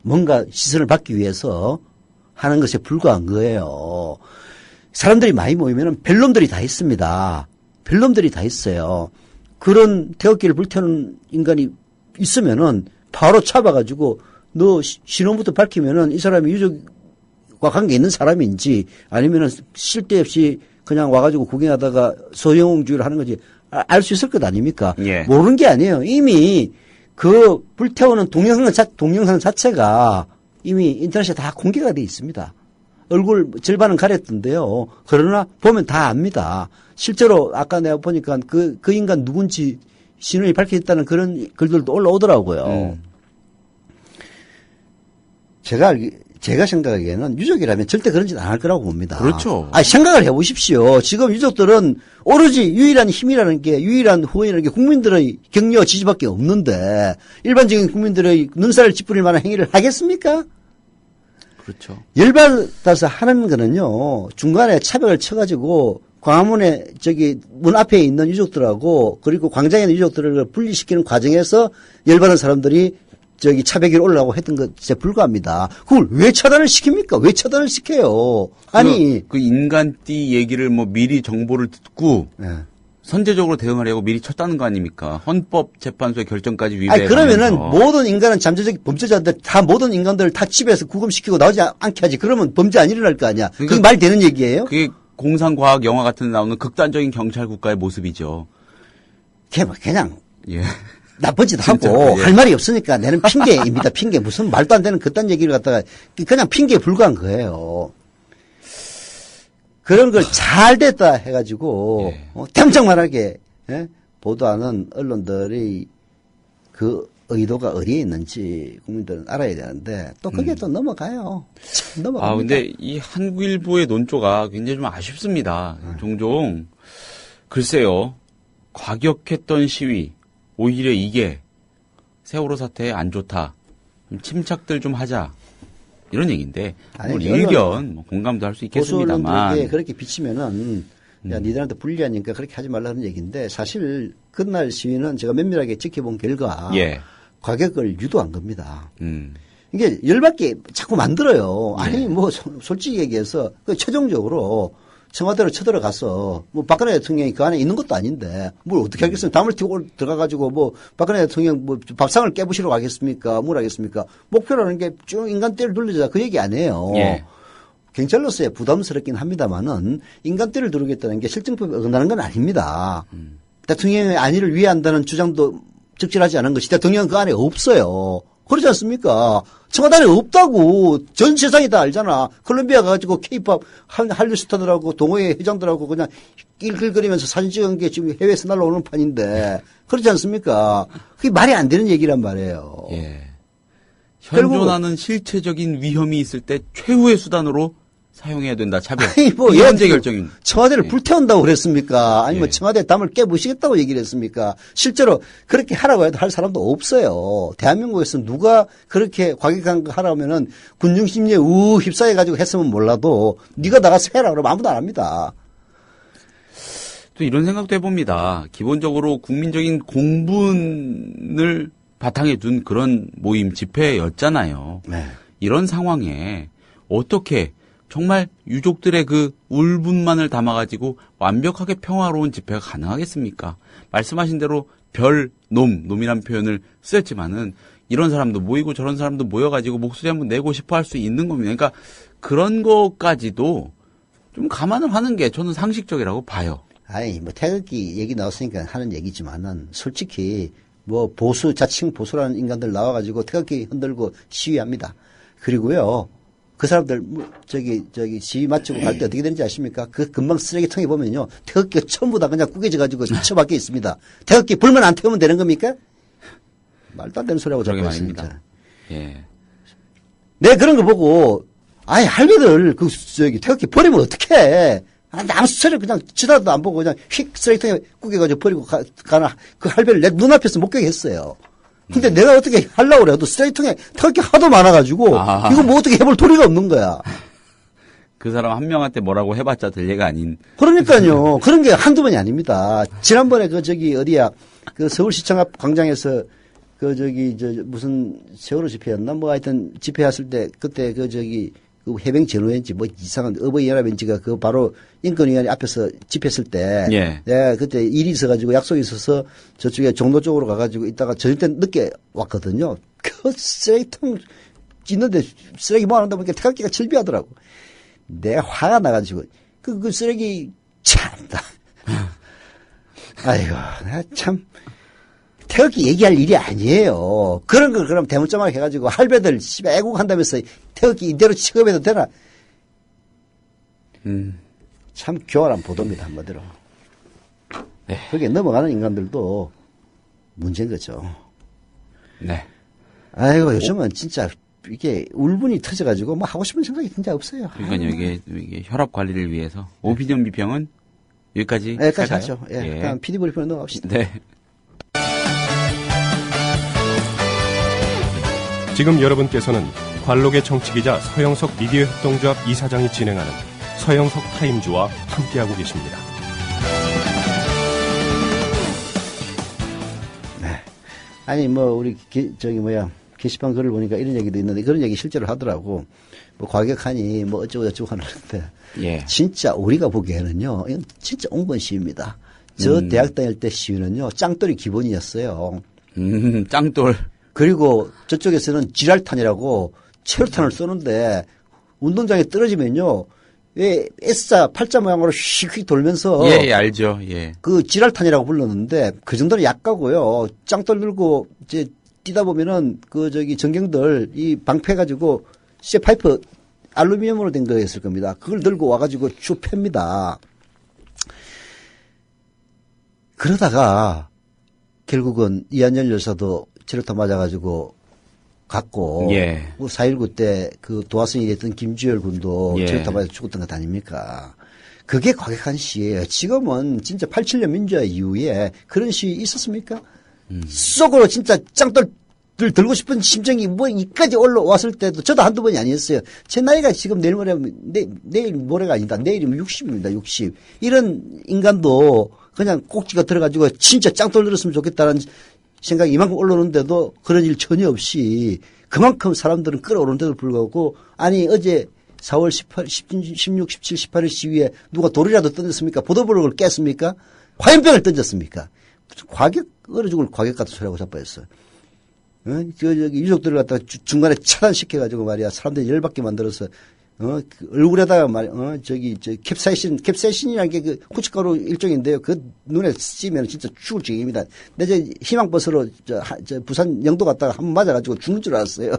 뭔가 시선을 받기 위해서 하는 것에 불과한 거예요. 사람들이 많이 모이면은 별놈들이 다 있습니다. 별놈들이 다 있어요. 그런 태극기를 불태우는 인간이 있으면은 바로 잡아가지고 너 신원부터 밝히면은 이 사람이 유족과 관계 있는 사람인지 아니면은 쓸데없이 그냥 와가지고 구경하다가 소영주의를 하는 거지 알 수 있을 것 아닙니까? 예. 모르는 게 아니에요. 이미 그 불태우는 동영상 자체가 이미 인터넷에 다 공개가 돼 있습니다. 얼굴 절반은 가렸던데요. 그러나 보면 다 압니다. 실제로 아까 내가 보니까 그 인간 누군지 신원이 밝혀졌다는 그런 글들도 올라오더라고요. 제가 생각하기에는 유족이라면 절대 그런 짓 안 할 거라고 봅니다. 그렇죠. 생각을 해보십시오. 지금 유족들은 오로지 유일한 힘이라는 게, 유일한 후원이라는 게 국민들의 격려와 지지밖에 없는데, 일반적인 국민들의 눈살을 찌푸릴 만한 행위를 하겠습니까? 그렇죠. 열받아서 하는 거는요, 중간에 차벽을 쳐가지고, 광화문에 문 앞에 있는 유족들하고, 그리고 광장에 있는 유족들을 분리시키는 과정에서 열받은 사람들이 차벽 위로 올라가고 했던 것에 불과합니다. 그걸 왜 차단을 시킵니까? 왜 차단을 시켜요? 아니. 그 인간띠 얘기를 미리 정보를 듣고, 네. 선제적으로 대응하려고 미리 쳤다는 거 아닙니까? 헌법재판소의 결정까지 위배하면서. 그러면은 모든 인간은 잠재적 범죄자인데 다 모든 인간들을 다 집에서 구금시키고 나오지 않게 하지. 그러면 범죄 안 일어날 거 아니야. 그게 말 되는 얘기예요? 그게 공상과학 영화 같은 데 나오는 극단적인 경찰 국가의 모습이죠. 그냥. 예. 나쁜 짓 하고 할 말이 없으니까 내는 핑계입니다. 핑계. 무슨 말도 안 되는 그딴 얘기를 갖다가 그냥 핑계에 불과한 거예요. 그런 걸 잘 됐다 해가지고 탐정만하게 보도하는 언론들이 그 의도가 어디에 있는지 국민들은 알아야 되는데 또 그게 또 넘어가요. 넘어갑니다. 근데 이 한국일보의 논조가 굉장히 좀 아쉽습니다. 종종 글쎄요. 과격했던 시위 오히려 이게 세월호 사태에 안 좋다. 좀 침착들 좀 하자. 이런 얘기인데 일견 공감도 할 수 있겠습니다만 보수 언론들에게 그렇게 비치면은 야 니들한테 불리하니까 그렇게 하지 말라는 얘기인데 사실 그날 시위는 제가 면밀하게 지켜본 결과 과격을 유도한 겁니다. 이게 열받게 자꾸 만들어요. 아니 솔직히 얘기해서 최종적으로 청와대로 쳐들어가서 박근혜 대통령이 그 안에 있는 것도 아닌데 뭘 어떻게 하겠습니까? 담을 튀고 들어가가지고 박근혜 대통령 밥상을 깨부시러 가겠습니까? 뭘 하겠습니까? 목표라는 게 쭉 인간떼를 돌리자 그 얘기 아니에요. 경찰로서의 부담스럽긴 합니다만은 인간떼를 두르겠다는 게 실정법에 어긋나는 건 아닙니다. 대통령의 안위를 위한다는 주장도 적절하지 않은 것이 대통령은 그 안에 없어요. 그렇지 않습니까? 청와대 안에 없다고 전 세상이 다 알잖아. 콜롬비아 가가지고 케이팝 한류 스타들하고 동호회 회장들하고 그냥 낄낄거리면서 사진 찍은 게 지금 해외에서 날라오는 판인데 그렇지 않습니까? 그게 말이 안 되는 얘기란 말이에요. 현존하는 실체적인 위험이 있을 때 최후의 수단으로 사용해야 된다. 차별. 이게 현재 결정인. 청와대를 불태운다고 그랬습니까? 아니면 청와대 담을 깨부시겠다고 얘기를 했습니까? 실제로 그렇게 하라고 해도 할 사람도 없어요. 대한민국에서 누가 그렇게 과격한 거 하라면은 군중심리에 휩싸여가지고 했으면 몰라도 네가 나가서 해라 그러면 아무도 안 합니다. 또 이런 생각도 해봅니다. 기본적으로 국민적인 공분을 바탕에 둔 그런 모임 집회였잖아요. 이런 상황에 어떻게 정말 유족들의 그 울분만을 담아가지고 완벽하게 평화로운 집회가 가능하겠습니까? 말씀하신 대로 놈이란 표현을 쓰였지만은 이런 사람도 모이고 저런 사람도 모여가지고 목소리 한번 내고 싶어 할 수 있는 겁니다. 그러니까 그런 것까지도 좀 감안을 하는 게 저는 상식적이라고 봐요. 태극기 얘기 나왔으니까 하는 얘기지만은 솔직히 자칭 보수라는 인간들 나와가지고 태극기 흔들고 시위합니다. 그리고요. 그 사람들 시위 마치고 갈 때 어떻게 되는지 아십니까? 그 금방 쓰레기통에 보면요. 태극기가 전부 다 그냥 구겨져가지고 처박혀 있습니다. 태극기 불만 안 태우면 되는 겁니까? 말도 안 되는 소리하고 자꾸 말입니다. 내 그런 거 보고 할배들 태극기 버리면 어떡해. 아무 소리 그냥 치다도 안 보고 그냥 휙 쓰레기통에 구겨가지고 버리고 가나 그 할배를 내 눈앞에서 목격했어요. 근데 내가 어떻게 하려고 그래도 쓰레기통에 태극기 하도 많아가지고 이거 어떻게 해볼 도리가 없는 거야. 그 사람 한 명한테 뭐라고 해봤자 될 얘가 아닌. 그러니까요. 그런 게 한두 번이 아닙니다. 지난번에 어디야 서울시청 앞 광장에서 무슨 세월호 집회였나 하여튼 집회했을 때 그때 그 해병 전후회인지 뭐 이상한 어버이연합인지가 그 바로 인권위원회 앞에서 집회했을 때. 예. 네, 그때 일이 있어가지고 약속이 있어서 저쪽에 종로 쪽으로 가가지고 있다가 저녁 때 늦게 왔거든요. 그 쓰레기통 있는데 쓰레기 모아놓다 보니까 태극기가 철비하더라고. 내가 화가 나가지고 그 쓰레기 참다. 아이고, 나 참. 태극기 얘기할 일이 아니에요. 그런 걸 그럼 대문짝만 해가지고 할배들 애국한다면서 태극기 이대로 취급해도 되나? 참 교활한 보도입니다, 한마디로. 네. 거기에 넘어가는 인간들도 문제인 거죠. 네. 아이고, 요즘은 진짜 이게 울분이 터져가지고 뭐 하고 싶은 생각이 진짜 없어요. 그러니까요, 이게 혈압 관리를 위해서 오피니언 비평은 여기까지. 네, 여기까지 하죠. 예. 예. 다음 PD 브리핑으로 넘어갑시다. 네. 지금 여러분께서는 관록의 정치기자 서영석 미디어 협동조합 이사장이 진행하는 서영석 타임즈와 함께하고 계십니다. 네. 아니 뭐 우리 게시판 글을 보니까 이런 얘기도 있는데 그런 얘기 실제로 하더라고. 뭐 과격하니 뭐 어쩌고 저쩌고 하는데 예. 진짜 우리가 보기에는요. 이건 진짜 옹건 시위입니다. 저 대학 다닐 때 시위는요. 짱돌이 기본이었어요. 짱돌. 그리고 저쪽에서는 지랄탄이라고 체류탄을 쏘는데 운동장에 떨어지면요. 왜 S자 팔자 모양으로 휙휙 돌면서 예, 알죠. 예. 그 지랄탄이라고 불렀는데 그 정도는 약가고요. 짱돌 들고 이제 뛰다 보면은 전경들 이 방패 가지고 쇠 파이프 알루미늄으로 된 거였을 겁니다. 그걸 들고 와가지고 쭉 팹니다. 그러다가 결국은 이한열 여사도 체류탄 맞아가지고 갔고, 예. 4.19 때 그 도화선이 됐던 김주열 군도 예. 체류탄 맞아 죽었던 것 아닙니까? 그게 과격한 시위예요. 지금은 진짜 87년 민주화 이후에 그런 시위 있었습니까? 속으로 진짜 짱돌 들고 싶은 심정이 뭐 이까지 올라왔을 때도 저도 한두 번이 아니었어요. 제 나이가 지금 내일 모레가 아니다. 내일이면 60입니다. 60. 이런 인간도 그냥 꼭지가 들어가지고 진짜 짱돌 들었으면 좋겠다는 생각이 이만큼 올라오는데도 그런 일 전혀 없이 그만큼 사람들은 끌어오는데도 불구하고 아니 어제 4월 18, 16, 17, 18일 시위에 누가 돌이라도 던졌습니까? 보도블록을 깼습니까? 화염병을 던졌습니까? 얼어 죽을 과격 같은 소리하고 자빠졌어요. 저기 유족들을 갖다가 중간에 차단시켜가지고 말이야. 사람들이 열받게 만들어서, 그 얼굴에다가 캡사이신이라는 게 그 후춧가루 일종인데요. 그 눈에 씌면 진짜 죽을 지경입니다. 근데 희망버스로 부산 영도 갔다가 한 번 맞아가지고 죽는 줄 알았어요.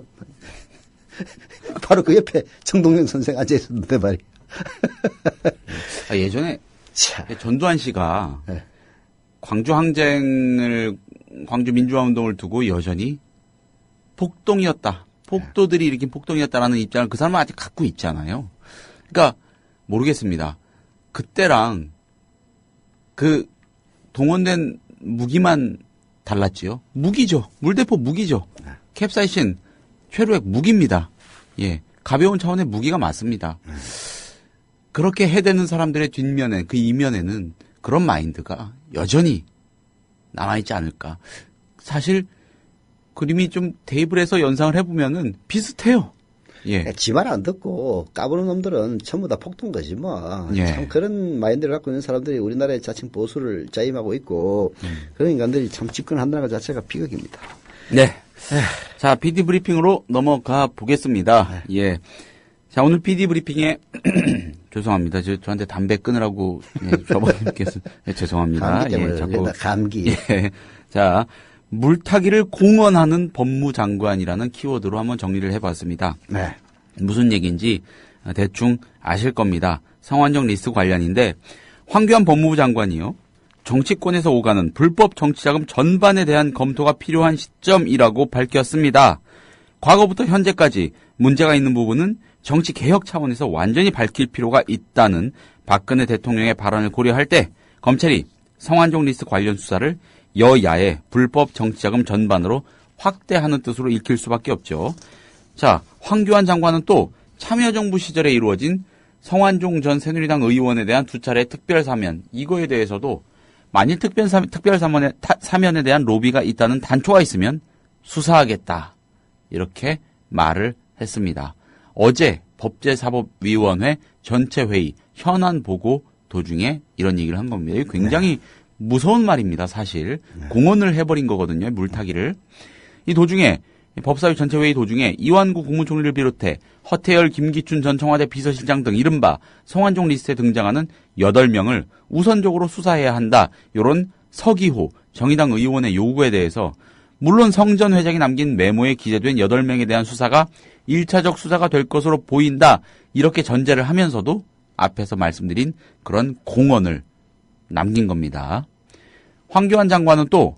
바로 그 옆에 정동영 선생 앉아있었는데 말이야. 예전에 전두환 씨가 네. 광주 민주화 운동을 두고 여전히 폭동이었다. 폭도들이 일으킨 폭동이었다라는 입장을 그 사람은 아직 갖고 있잖아요. 그러니까 모르겠습니다. 그때랑 그 동원된 무기만 달랐지요. 무기죠. 물대포 무기죠. 캡사이신, 최루액 무기입니다. 예, 가벼운 차원의 무기가 맞습니다. 그렇게 해대는 사람들의 뒷면에 그 이면에는 그런 마인드가 여전히 남아있지 않을까. 사실 그림이 좀 테이블에서 연상을 해보면은 비슷해요. 예. 지 말 안 듣고 까부는 놈들은 전부 다 폭동 거지 뭐. 예. 참 그런 마인드를 갖고 있는 사람들이 우리나라의 자칭 보수를 자임하고 있고 그런 인간들이 참 집권한다는 것 자체가 비극입니다. 네. 자, PD 브리핑으로 넘어가 보겠습니다. 예. 자, 오늘 PD 브리핑에 죄송합니다. 저한테 담배 끊으라고 저번님께서 죄송합니다. 감기 때문에 자꾸 감기. 예. 자, 물타기를 공언하는 법무장관이라는 키워드로 한번 정리를 해봤습니다. 네. 무슨 얘기인지 대충 아실 겁니다. 성완종 리스트 관련인데 황교안 법무부 장관이요. 정치권에서 오가는 불법 정치자금 전반에 대한 검토가 필요한 시점이라고 밝혔습니다. 과거부터 현재까지 문제가 있는 부분은 정치개혁 차원에서 완전히 밝힐 필요가 있다는 박근혜 대통령의 발언을 고려할 때 검찰이 성완종 리스트 관련 수사를 여야의 불법 정치자금 전반으로 확대하는 뜻으로 읽힐 수밖에 없죠. 자, 황교안 장관은 또 참여정부 시절에 이루어진 성완종 전 새누리당 의원에 대한 2차례 특별사면, 이거에 대해서도 만일 특별사면에 대한 로비가 있다는 단초가 있으면 수사하겠다. 이렇게 말을 했습니다. 어제 법제사법위원회 전체 회의 현안 보고 도중에 이런 얘기를 한 겁니다. 이게 굉장히 무서운 말입니다. 사실 공언을 해버린 거거든요. 물타기를. 이 도중에 법사위 전체 회의 도중에 이완구 국무총리를 비롯해 허태열, 김기춘 전 청와대 비서실장 등 이른바 성완종 리스트에 등장하는 8명을 우선적으로 수사해야 한다. 이런 서기호 정의당 의원의 요구에 대해서 물론 성 전 회장이 남긴 메모에 기재된 8명에 대한 수사가 1차적 수사가 될 것으로 보인다. 이렇게 전제를 하면서도 앞에서 말씀드린 그런 공언을 남긴 겁니다. 황교안 장관은 또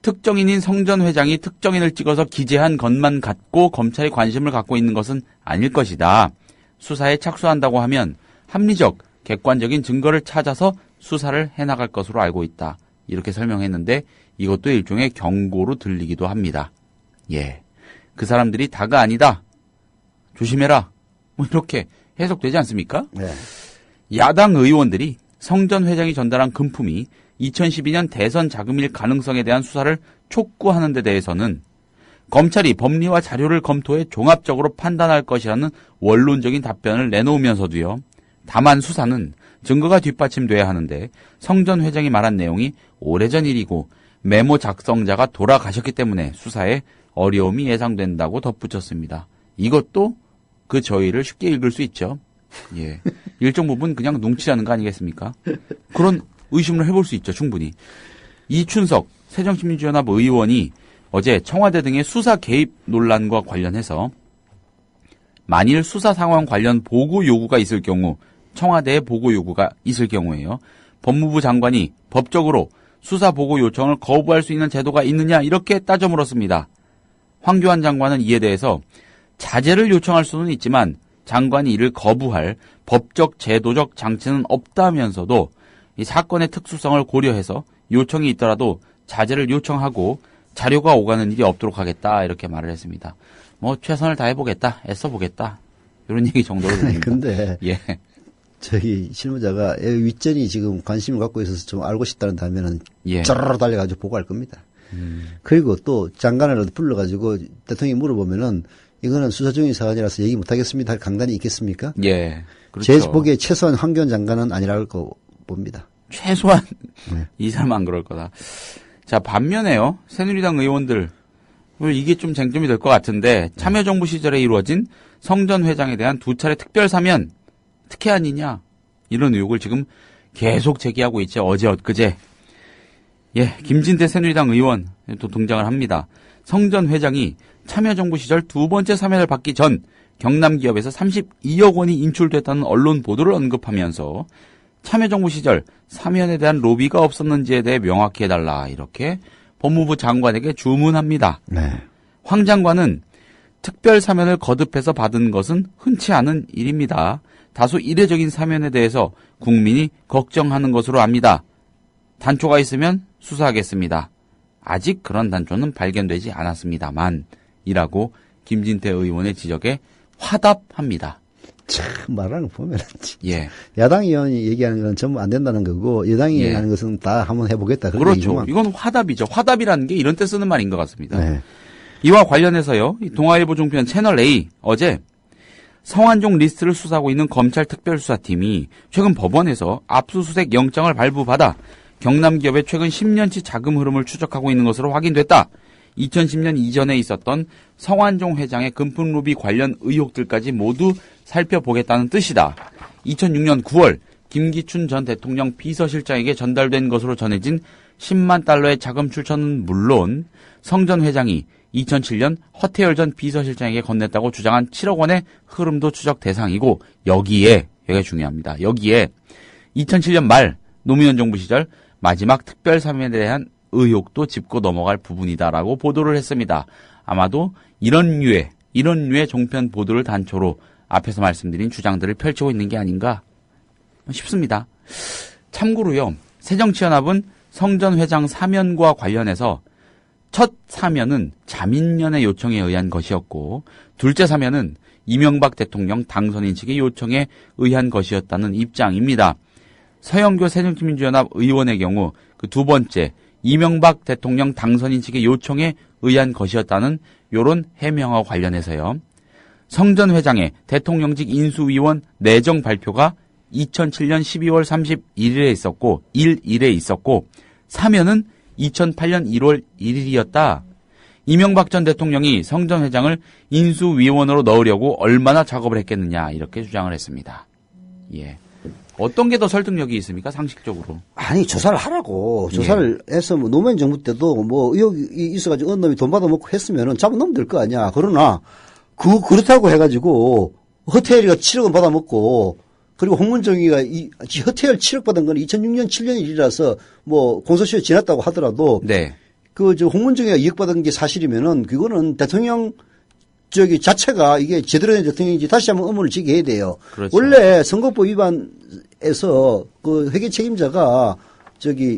특정인인 성 전 회장이 특정인을 찍어서 기재한 것만 갖고 검찰이 관심을 갖고 있는 것은 아닐 것이다. 수사에 착수한다고 하면 합리적, 객관적인 증거를 찾아서 수사를 해나갈 것으로 알고 있다. 이렇게 설명했는데 이것도 일종의 경고로 들리기도 합니다. 예, 그 사람들이 다가 아니다. 조심해라. 뭐 이렇게 해석되지 않습니까? 네. 야당 의원들이 성 전 회장이 전달한 금품이 2012년 대선 자금일 가능성에 대한 수사를 촉구하는 데 대해서는 검찰이 법리와 자료를 검토해 종합적으로 판단할 것이라는 원론적인 답변을 내놓으면서도요. 다만 수사는 증거가 뒷받침돼야 하는데 성 전 회장이 말한 내용이 오래전 일이고 메모 작성자가 돌아가셨기 때문에 수사에 어려움이 예상된다고 덧붙였습니다. 이것도 그 저희를 쉽게 읽을 수 있죠. 예, 일정 부분 그냥 눈치라는 거 아니겠습니까? 그런 의심을 해볼 수 있죠, 충분히. 이춘석 새정치민주연합 의원이 어제 청와대 등의 수사 개입 논란과 관련해서 만일 수사 상황 관련 보고 요구가 있을 경우, 청와대에 보고 요구가 있을 경우에요. 법무부 장관이 법적으로 수사 보고 요청을 거부할 수 있는 제도가 있느냐 이렇게 따져 물었습니다. 황교안 장관은 이에 대해서 자제를 요청할 수는 있지만 장관이 이를 거부할 법적 제도적 장치는 없다면서도 이 사건의 특수성을 고려해서 요청이 있더라도 자제를 요청하고 자료가 오가는 일이 없도록 하겠다 이렇게 말을 했습니다. 뭐 최선을 다해보겠다, 애써보겠다 이런 얘기 정도로 들립니다. 근데 예. 저희 실무자가 윗전이 지금 관심을 갖고 있어서 좀 알고 싶다는 예. 쩌르르 달려가지고 보고할 겁니다. 그리고 또 장관을 불러가지고 대통령이 물어보면은 이거는 수사 중인 사안이라서 얘기 못하겠습니다 할 강단이 있겠습니까? 예. 그렇죠. 제 보기에 최소한 황교안 장관은 아니라고 봅니다. 최소한 이 사람 안 그럴 거다. 자, 반면에요. 새누리당 의원들 이게 좀 쟁점이 될 것 같은데 참여정부 시절에 이루어진 성 전 회장에 대한 2차례 특별 사면 특혜 아니냐 이런 의혹을 지금 계속 제기하고 있죠. 어제 엊그제. 예, 김진태 새누리당 의원 또 등장을 합니다. 성 전 회장이 참여정부 시절 2번째 사면을 받기 전 경남기업에서 32억 원이 인출됐다는 언론 보도를 언급하면서 참여정부 시절 사면에 대한 로비가 없었는지에 대해 명확히 해달라 이렇게 법무부 장관에게 주문합니다. 네. 황 장관은 특별 사면을 거듭해서 받은 것은 흔치 않은 일입니다. 다소 이례적인 사면에 대해서 국민이 걱정하는 것으로 압니다. 단초가 있으면 수사하겠습니다. 아직 그런 단초는 발견되지 않았습니다만 이라고 김진태 의원의 지적에 화답합니다. 참 말하는 거 보면 예. 야당 의원이 얘기하는 건 전부 안 된다는 거고 여당이 얘기하는 것은 다 한번 해보겠다. 그런 그렇죠. 얘기구만. 이건 화답이죠. 화답이라는 게 이런 때 쓰는 말인 것 같습니다. 네. 이와 관련해서요. 동아일보 종편 채널A 어제 성완종 리스트를 수사하고 있는 검찰 특별수사팀이 최근 법원에서 압수수색 영장을 발부받아 경남기업의 최근 10년치 자금 흐름을 추적하고 있는 것으로 확인됐다. 2010년 이전에 있었던 성완종 회장의 금품 로비 관련 의혹들까지 모두 살펴보겠다는 뜻이다. 2006년 9월 김기춘 전 대통령 비서실장에게 전달된 것으로 전해진 10만 달러의 자금 출처는 물론 성 전 회장이 2007년 허태열 전 비서실장에게 건넸다고 주장한 7억 원의 흐름도 추적 대상이고 여기에 여기가 중요합니다. 여기에 2007년 말 노무현 정부 시절 마지막 특별 사면에 대한 의혹도 짚고 넘어갈 부분이다라고 보도를 했습니다. 아마도 이런 류의 종편 보도를 단초로 앞에서 말씀드린 주장들을 펼치고 있는 게 아닌가 싶습니다. 참고로요. 새정치연합은 성 전 회장 사면과 관련해서 첫 사면은 자민련의 요청에 의한 것이었고 둘째 사면은 이명박 대통령 당선인 측의 요청에 의한 것이었다는 입장입니다. 서영교 새정치민주연합 의원의 경우 그 두 번째 이명박 대통령 당선인 측의 요청에 의한 것이었다는 요런 해명과 관련해서요. 성전 회장의 대통령직 인수위원 내정 발표가 2007년 12월 31일에 있었고 1일에 있었고 사면은 2008년 1월 1일이었다. 이명박 전 대통령이 성전 회장을 인수위원으로 넣으려고 얼마나 작업을 했겠느냐 이렇게 주장을 했습니다. 예. 어떤 게 더 설득력이 있습니까? 상식적으로. 아니 조사를 하라고. 조사를 해서 뭐 노무현 정부 때도 뭐 의혹이 있어가지고 어느 놈이 돈 받아먹고 했으면은 잡아놓으면 될 거 아니야. 그러나 그렇다고 해가지고 허태열이가 7억원 받아먹고 그리고 홍문정이가 허태열 7억 받은 건 2006년 7년 일이라서 뭐 공소시효 지났다고 하더라도 네. 홍문정이가 2억 받은 게 사실이면은 그거는 대통령 자체가 이게 제대로 된 대통령인지 다시 한번 의문을 지게 해야 돼요. 그렇죠. 원래 선거법 위반에서 그 회계 책임자가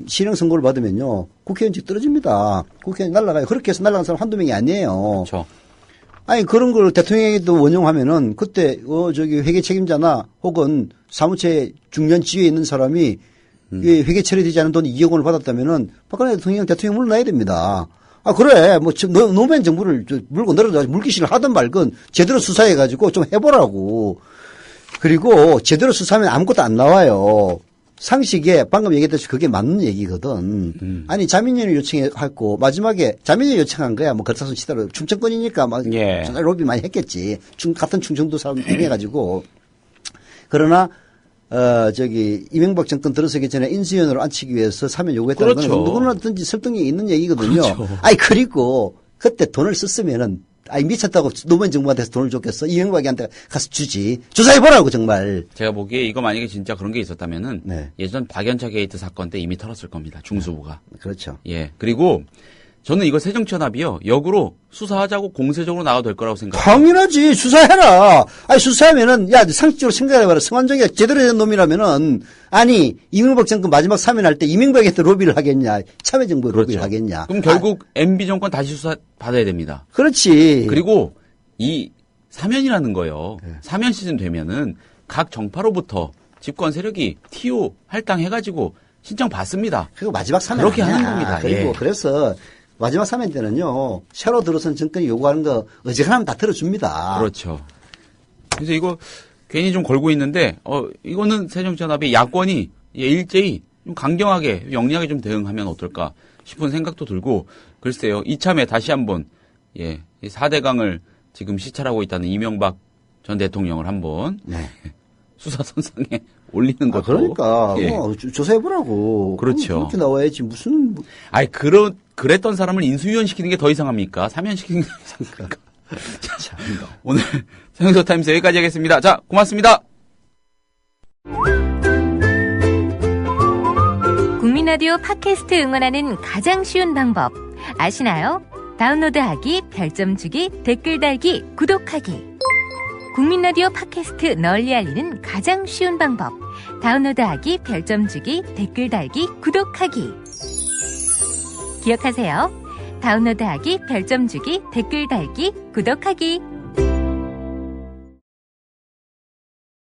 실형 선고를 받으면요. 국회의원직 떨어집니다. 국회의원 날라가요. 그렇게 해서 날라간 사람 한두 명이 아니에요. 그렇죠. 아니, 그런 걸 대통령에게도 원용하면은 그때, 회계 책임자나 혹은 사무처에 중요한 지위에 있는 사람이 회계 처리되지 않은 돈 2억 원을 받았다면은 박근혜 대통령 물러나야 됩니다. 아, 그래. 뭐, 노무현 정부를 물고 내려가지고 물귀신을 하든 말건 제대로 수사해가지고 좀 해보라고. 그리고 제대로 수사하면 아무것도 안 나와요. 상식에 방금 얘기했듯이 그게 맞는 얘기거든. 아니, 자민련을 요청했고, 마지막에 자민련 요청한 거야. 뭐, 걸타손 치다로 충청권이니까 막, 전화 로비 많이 했겠지. 같은 충청도 사람 해가지고. 그러나, 이명박 정권 들어서기 전에 인수위원으로 앉히기 위해서 사면 요구했다는 그렇죠. 건 누구나든지 설득력이 있는 얘기거든요. 그렇죠. 아니, 그리고 그때 돈을 썼으면은, 아니, 미쳤다고 노무현 정부한테 돈을 줬겠어? 이명박이한테 가서 주지. 조사해보라고, 정말. 제가 보기에 이거 만약에 진짜 그런 게 있었다면은 네. 예전 박연차 게이트 사건 때 이미 털었을 겁니다. 중수부가. 그렇죠. 예. 그리고 저는 이거 새정치연합이요. 역으로 수사하자고 공세적으로 나와도 될 거라고 생각해요. 당연하지. 수사해라. 아니, 수사하면은, 야, 상식적으로 생각해봐라. 성완종이가 제대로 된 놈이라면은, 아니, 이명박 정권 마지막 사면할 때 이명박한테 로비를 하겠냐. 참여정부에 그렇죠. 로비를 하겠냐. 그럼 결국 MB 정권 다시 수사 받아야 됩니다. 그렇지. 그리고 이 사면이라는 거요. 사면 시즌 되면은 각 정파로부터 집권 세력이 TO 할당해가지고 신청 받습니다. 그리고 마지막 사면 그렇게 아니야. 하는 겁니다. 그리고 예. 그래서 마지막 사면 때는요. 새로 들어선 정권이 요구하는 거 어지간하면 다 들어줍니다. 그렇죠. 그래서 이거 괜히 좀 걸고 있는데 이거는 새정치연합의 야권이 일제히 좀 강경하게 영리하게 좀 대응하면 어떨까 싶은 생각도 들고 글쎄요. 이참에 다시 한번 이 4대강을 지금 시찰하고 있다는 이명박 전 대통령을 한번 수사선상에 올리는 것도. 그러니까 예. 조사해보라고. 그렇죠. 그렇게 나와야지 무슨. 아니 그랬던 사람을 인수위원 시키는 게 더 이상합니까? 사면 시키는 게 더 이상합니까? 자, 오늘 서영석 타임스 여기까지 하겠습니다. 자, 고맙습니다. 국민 라디오 팟캐스트 응원하는 가장 쉬운 방법 아시나요? 다운로드하기, 별점 주기, 댓글 달기, 구독하기. 국민 라디오 팟캐스트 널리 알리는 가장 쉬운 방법. 다운로드하기, 별점 주기, 댓글 달기, 구독하기. 기억하세요. 다운로드하기, 별점 주기, 댓글 달기, 구독하기.